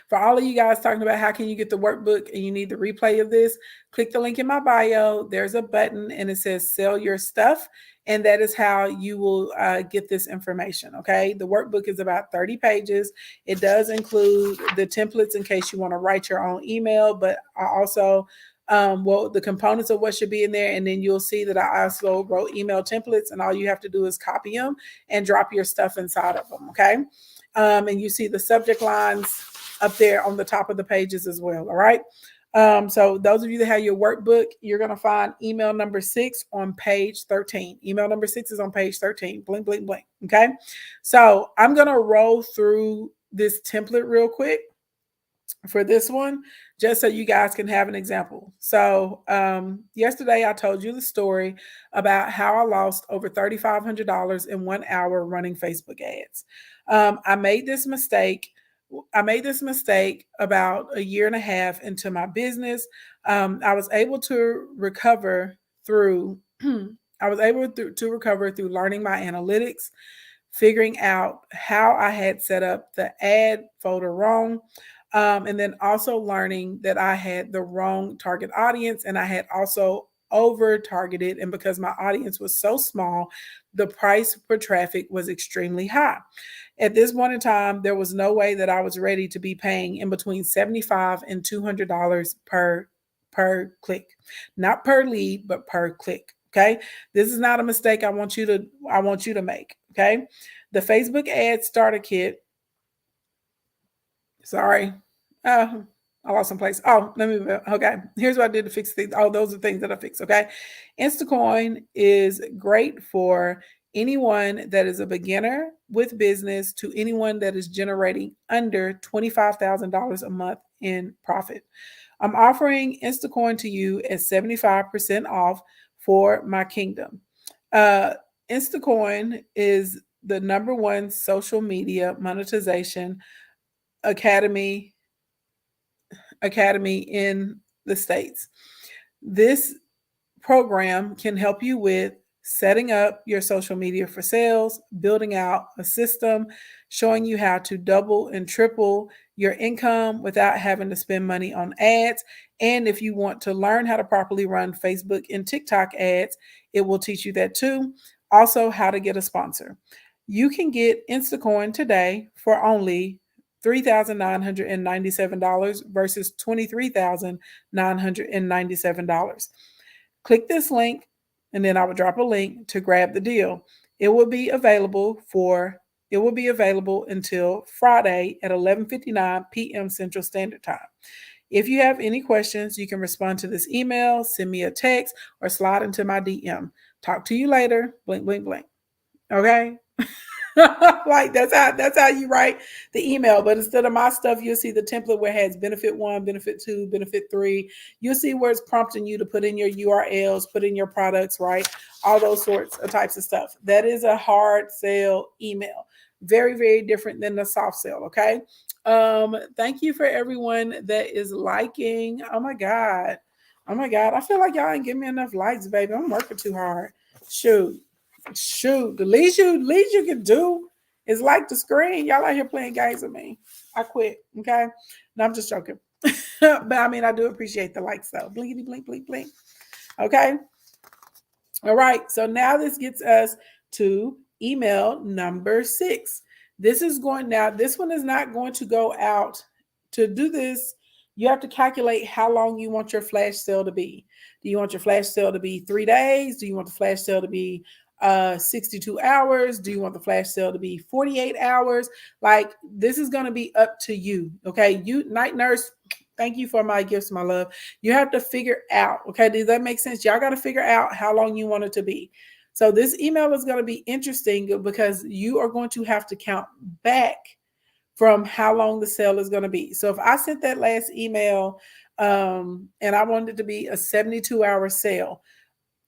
For all of you guys talking about how can you get the workbook and you need the replay of this, click the link in my bio. There's a button and it says sell your stuff. And that is how you will get this information. Okay. The workbook is about 30 pages. It does include the templates in case you want to write your own email, but I also the components of what should be in there. And then you'll see that I also wrote email templates, and all you have to do is copy them and drop your stuff inside of them. Okay. And you see the subject lines up there on the top of the pages as well. All right. So those of you that have your workbook, you're going to find email number 6 on page 13. Email number 6 is on page 13. Blink, blink, blink. Okay. So I'm going to roll through this template real quick for this one, just so you guys can have an example. So yesterday I told you the story about how I lost over $3,500 in 1 hour running Facebook ads. I made this mistake about a year and a half into my business. I was able to recover through learning my analytics, figuring out how I had set up the ad folder wrong, and then also learning that I had the wrong target audience, and I had also over targeted. And because my audience was so small, the price per traffic was extremely high. At this point in time, there was no way that I was ready to be paying in between $75 and $200 per click, not per lead, but per click. Okay. This is not a mistake I want you to make. Okay. The Facebook ad starter kit. Sorry. I lost some place. Oh, let me, okay. Here's what I did to fix things. Oh, those are things that I fixed. Okay. Instacoin is great for anyone that is a beginner with business to anyone that is generating under $25,000 a month in profit. I'm offering Instacoin to you at 75% off for my kingdom. Instacoin is the #1 social media monetization academy in the States. This program can help you with setting up your social media for sales, building out a system, showing you how to double and triple your income without having to spend money on ads. And if you want to learn how to properly run Facebook and TikTok ads, it will teach you that too. Also, how to get a sponsor. You can get Instacoin today for only $3,997 versus $23,997. Click this link, and then I will drop a link to grab the deal. It will be available until Friday at 11:59 p.m. Central Standard Time. If you have any questions, you can respond to this email, send me a text, or slide into my DM. Talk to you later. Blink, blink, blink. Okay. Like that's how you write the email. But instead of my stuff, you'll see the template where it has benefit 1, benefit 2, benefit 3. You'll see where it's prompting you to put in your URLs, put in your products, right? All those sorts of types of stuff. That is a hard sell email. Very, very different than the soft sell. Okay. Thank you for everyone that is liking. Oh my God. Oh my God. I feel like y'all ain't giving me enough likes, baby. I'm working too hard. Shoot. Shoot. The least you can do is like the screen. Y'all out here playing games with me. I quit. Okay. No, I'm just joking. But I mean, I do appreciate the likes though. Blinkety blink, blink, blink. Okay. All right. So now this gets us to email number 6. This one is not going to go out. To do this, you have to calculate how long you want your flash sale to be. Do you want your flash sale to be 3 days? Do you want the flash sale to be 62 hours? Do you want the flash sale to be 48 hours? Like, this is going to be up to you. Okay. You, night nurse, thank you for my gifts, my love. You have to figure out, okay, does that make sense? Y'all got to figure out how long you want it to be. So this email is going to be interesting because you are going to have to count back from how long the sale is going to be. So if I sent that last email and I wanted it to be a 72-hour sale,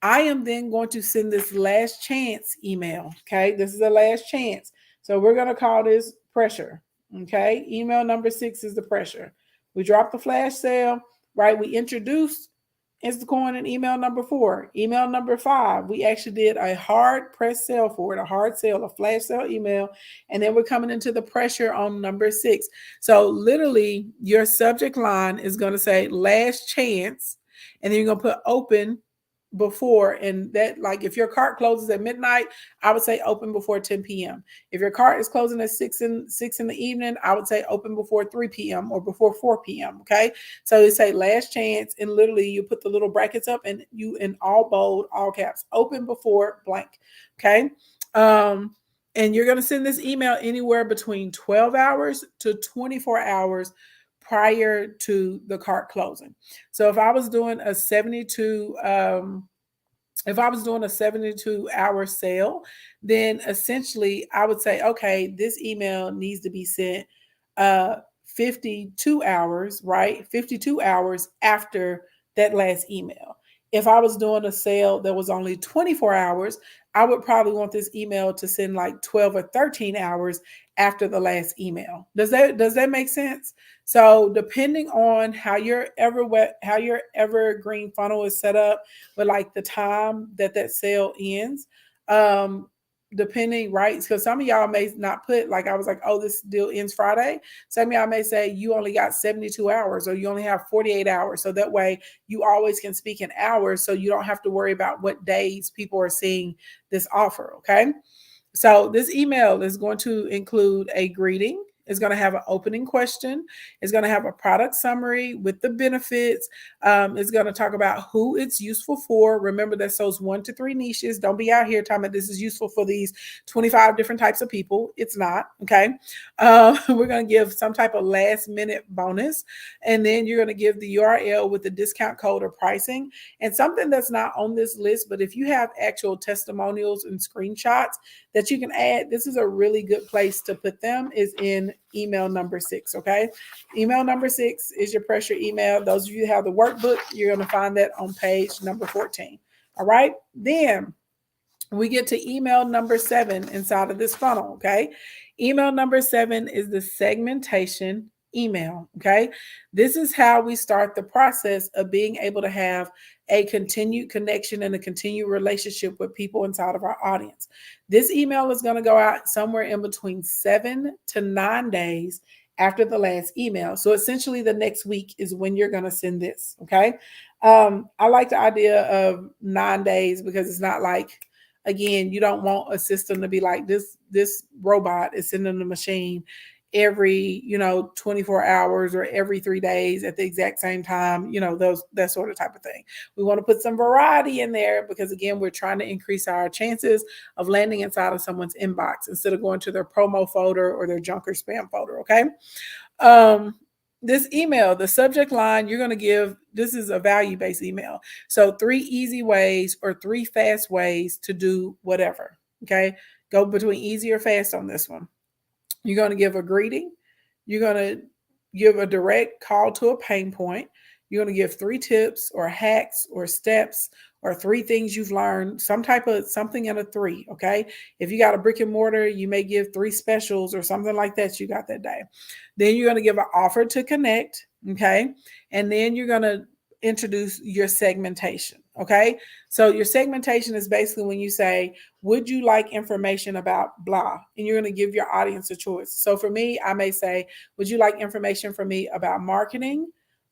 I am then going to send this last chance email. Okay, this is the last chance. So we're going to call this pressure. Okay, email number 6 is the pressure. We dropped the flash sale, right? We introduced Instacoin in email number 4. Email number 5, we actually did a hard press sale for it, a hard sale, a flash sale email. And then we're coming into the pressure on number 6. So literally, your subject line is going to say last chance, and then you're going to put open before. And that, like, if your cart closes at midnight, I would say open before 10 p.m. If your cart is closing at 6 in the evening, I would say open before 3 p.m. or before 4 p.m. Okay, so you say last chance, and literally you put the little brackets up, and you, in all bold, all caps, open before blank. Okay. And you're going to send this email anywhere between 12 hours to 24 hours prior to the cart closing. So if I was doing a 72-hour sale, then essentially I would say, okay, this email needs to be sent 52 hours, right? 52 hours after that last email. If I was doing a sale that was only 24 hours, I would probably want this email to send like 12 or 13 hours after the last email. Does that make sense? So depending on how your evergreen funnel is set up, but like the time that sale ends, depending, right? Because some of y'all may not put, like, I was like, oh, this deal ends Friday. Some of y'all may say you only got 72 hours or you only have 48 hours. So that way you always can speak in hours, so you don't have to worry about what days people are seeing this offer. Okay. So this email is going to include a greeting. It's going to have an opening question. It's going to have a product summary with the benefits. It's going to talk about who it's useful for. Remember, that's those 1 to 3 niches. Don't be out here talking about this is useful for these 25 different types of people. It's not. Okay. We're going to give some type of last minute bonus. And then you're going to give the URL with the discount code or pricing. And something that's not on this list, but if you have actual testimonials and screenshots that you can add, this is a really good place to put them, is in email number 6. Okay. Email number 6 is your pressure email. Those of you who have the workbook, you're going to find that on page number 14. All right. Then we get to email number 7 inside of this funnel. Okay. Email number 7 is the segmentation email. Okay. This is how we start the process of being able to have a continued connection and a continued relationship with people inside of our audience. This email is going to go out somewhere in between 7 to 9 days after the last email. So essentially the next week is when you're going to send this. Okay. I like the idea of 9 days because it's not like, again, you don't want a system to be like this robot is sending the machine every 24 hours or every 3 days at the exact same time, that sort of type of thing. We want to put some variety in there because, again, we're trying to increase our chances of landing inside of someone's inbox instead of going to their promo folder or their junk or spam folder. Okay. This email, the subject line you're going to give, this is a value-based email. So 3 easy ways or 3 fast ways to do whatever. Okay. Go between easy or fast on this one. You're going to give a greeting. You're going to give a direct call to a pain point. You're going to give 3 tips or hacks or steps or 3 things you've learned, some type of something in a 3. Okay. If you got a brick and mortar, you may give 3 specials or something like that you got that day. Then you're going to give an offer to connect. Okay. And then you're going to introduce your segmentation. Okay. So your segmentation is basically when you say, would you like information about blah? And you're going to give your audience a choice. So for me, I may say, would you like information from me about marketing,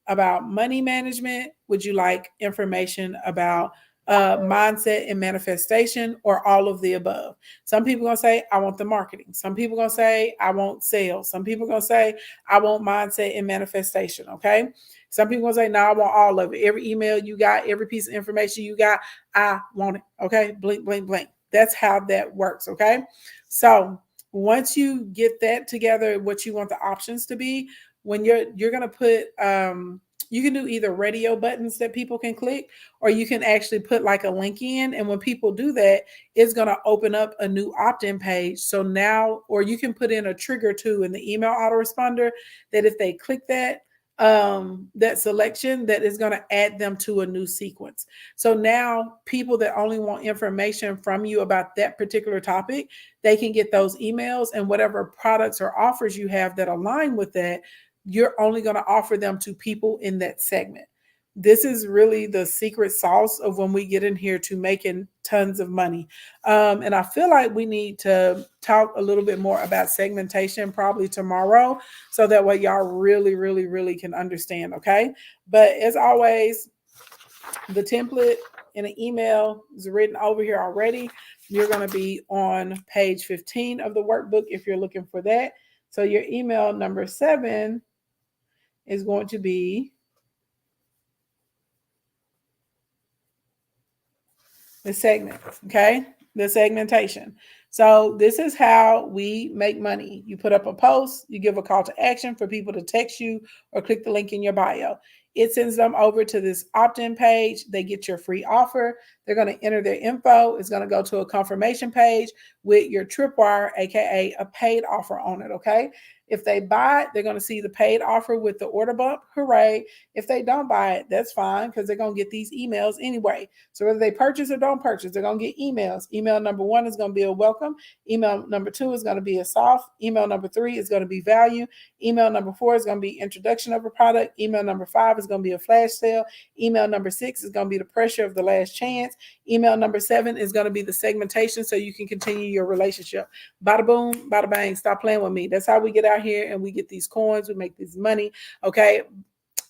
about money management? Would you like information about mindset and manifestation, or all of the above? Some people gonna say, I want the marketing. Some people gonna say, I want sales. Some people gonna say, I want mindset and manifestation. Okay. Some people gonna say, no, I want all of it. Every email you got, every piece of information you got, I want it. Okay. Blink, blink, blink. That's how that works. Okay. So once you get that together, what you want the options to be, when you're gonna put you can do either radio buttons that people can click, or you can actually put like a link in. And when people do that, it's going to open up a new opt-in page. So now, or you can put in a trigger too in the email autoresponder that if they click that selection, that is going to add them to a new sequence. So now people that only want information from you about that particular topic, they can get those emails, and whatever products or offers you have that align with that, you're only going to offer them to people in that segment. This is really the secret sauce of when we get in here to making tons of money. And I feel like we need to talk a little bit more about segmentation probably tomorrow, so that way y'all really, really, really can understand. Okay. But as always, the template in an email is written over here already. You're going to be on page 15 of the workbook if you're looking for that. So your email number 7 is going to be the segment, okay? The segmentation. So this is how we make money. You put up a post, you give a call to action for people to text you or click the link in your bio. It sends them over to this opt-in page. They get your free offer. They're going to enter their info. It's going to go to a confirmation page with your tripwire, aka a paid offer on it, okay? If they buy it, they're going to see the paid offer with the order bump. Hooray. If they don't buy it, that's fine, because they're going to get these emails anyway. So whether they purchase or don't purchase, they're going to get emails. Email number 1 is going to be a welcome. Email number 2 is going to be a soft. Email number 3 is going to be value. Email number 4 is going to be introduction of a product. Email number 5 is going to be a flash sale. Email number 6 is going to be the pressure of the last chance. Email number 7 is going to be the segmentation, so you can continue your relationship. Bada boom, bada bang. Stop playing with me. That's how we get out here and we get these coins. We make this money. Okay.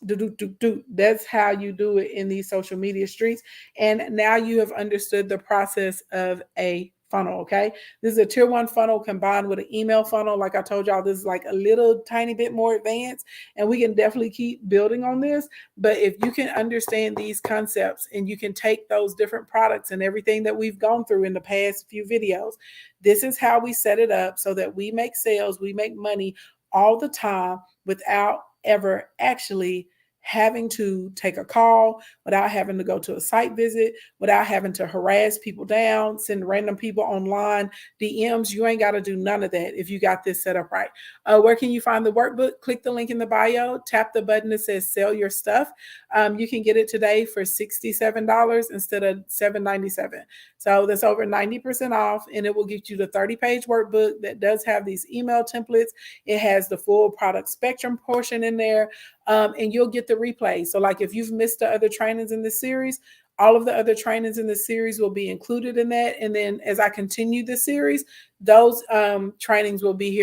That's how you do it in these social media streets. And now you have understood the process of a funnel. Okay. This is a tier 1 funnel combined with an email funnel. Like I told y'all, this is like a little tiny bit more advanced, and we can definitely keep building on this. But if you can understand these concepts and you can take those different products and everything that we've gone through in the past few videos, this is how we set it up so that we make sales, we make money all the time without ever actually having to take a call, without having to go to a site visit, without having to harass people down, send random people online DMs. You ain't got to do none of that if you got this set up right. Where can you find the workbook? Click the link in the bio, tap the button that says sell your stuff. You can get it today for $67 instead of $7.97. So that's over 90% off, and it will get you the 30-page workbook that does have these email templates. It has the full product spectrum portion in there. And you'll get the replay. So like if you've missed the other trainings in this series, all of the other trainings in this series will be included in that. And then as I continue the series, those trainings will be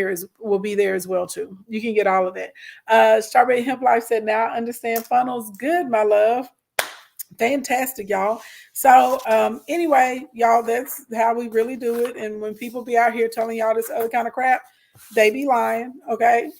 there as well too. You can get all of that. Strawberry Hemp Life said, now I understand funnels. Good, my love. Fantastic, y'all. So anyway, y'all, that's how we really do it. And when people be out here telling y'all this other kind of crap, they be lying, okay?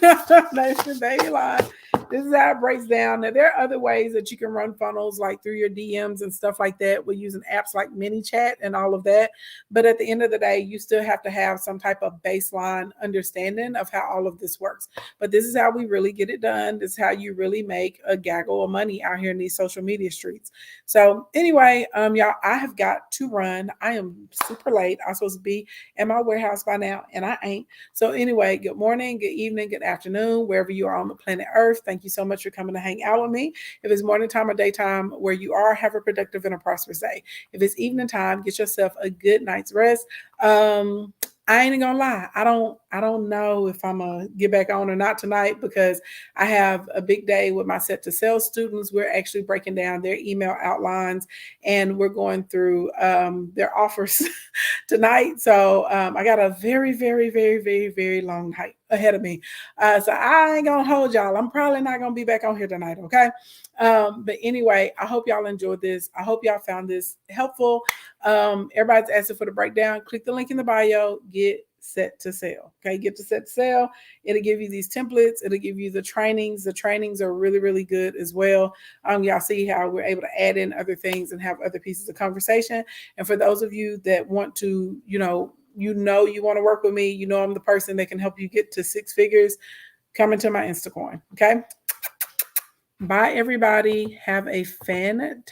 They be lying. This is how it breaks down. Now, there are other ways that you can run funnels, like through your DMs and stuff like that. We're using apps like ManyChat and all of that. But at the end of the day, you still have to have some type of baseline understanding of how all of this works. But this is how we really get it done. This is how you really make a gaggle of money out here in these social media streets. So anyway, y'all, I have got to run. I am super late. I'm supposed to be in my warehouse by now, and I ain't. So anyway, good morning, good evening, good afternoon, wherever you are on the planet Earth. Thank Thank you so much for coming to hang out with me. If it's morning time or daytime, where you are, have a productive and a prosperous day. If it's evening time, get yourself a good night's rest. I ain't gonna lie. I don't know if I'm gonna get back on or not tonight, because I have a big day with my set to sales students. We're actually breaking down their email outlines, and we're going through their offers tonight. So I got a very, very, very, very, very long night ahead of me. So I ain't gonna hold y'all. I'm probably not gonna be back on here tonight. Okay. But anyway, I hope y'all enjoyed this. I hope y'all found this helpful. Everybody's asking for the breakdown. Click the link in the bio. Get set to sell. Okay, get to set to sell. It'll give you these templates. It'll give you the trainings. The trainings are really, really good as well. Y'all see how we're able to add in other things and have other pieces of conversation. And for those of you that want to, you want to work with me, I'm the person that can help you get to 6 figures, come into my Instacoin. Okay. Bye, everybody. Have a fantastic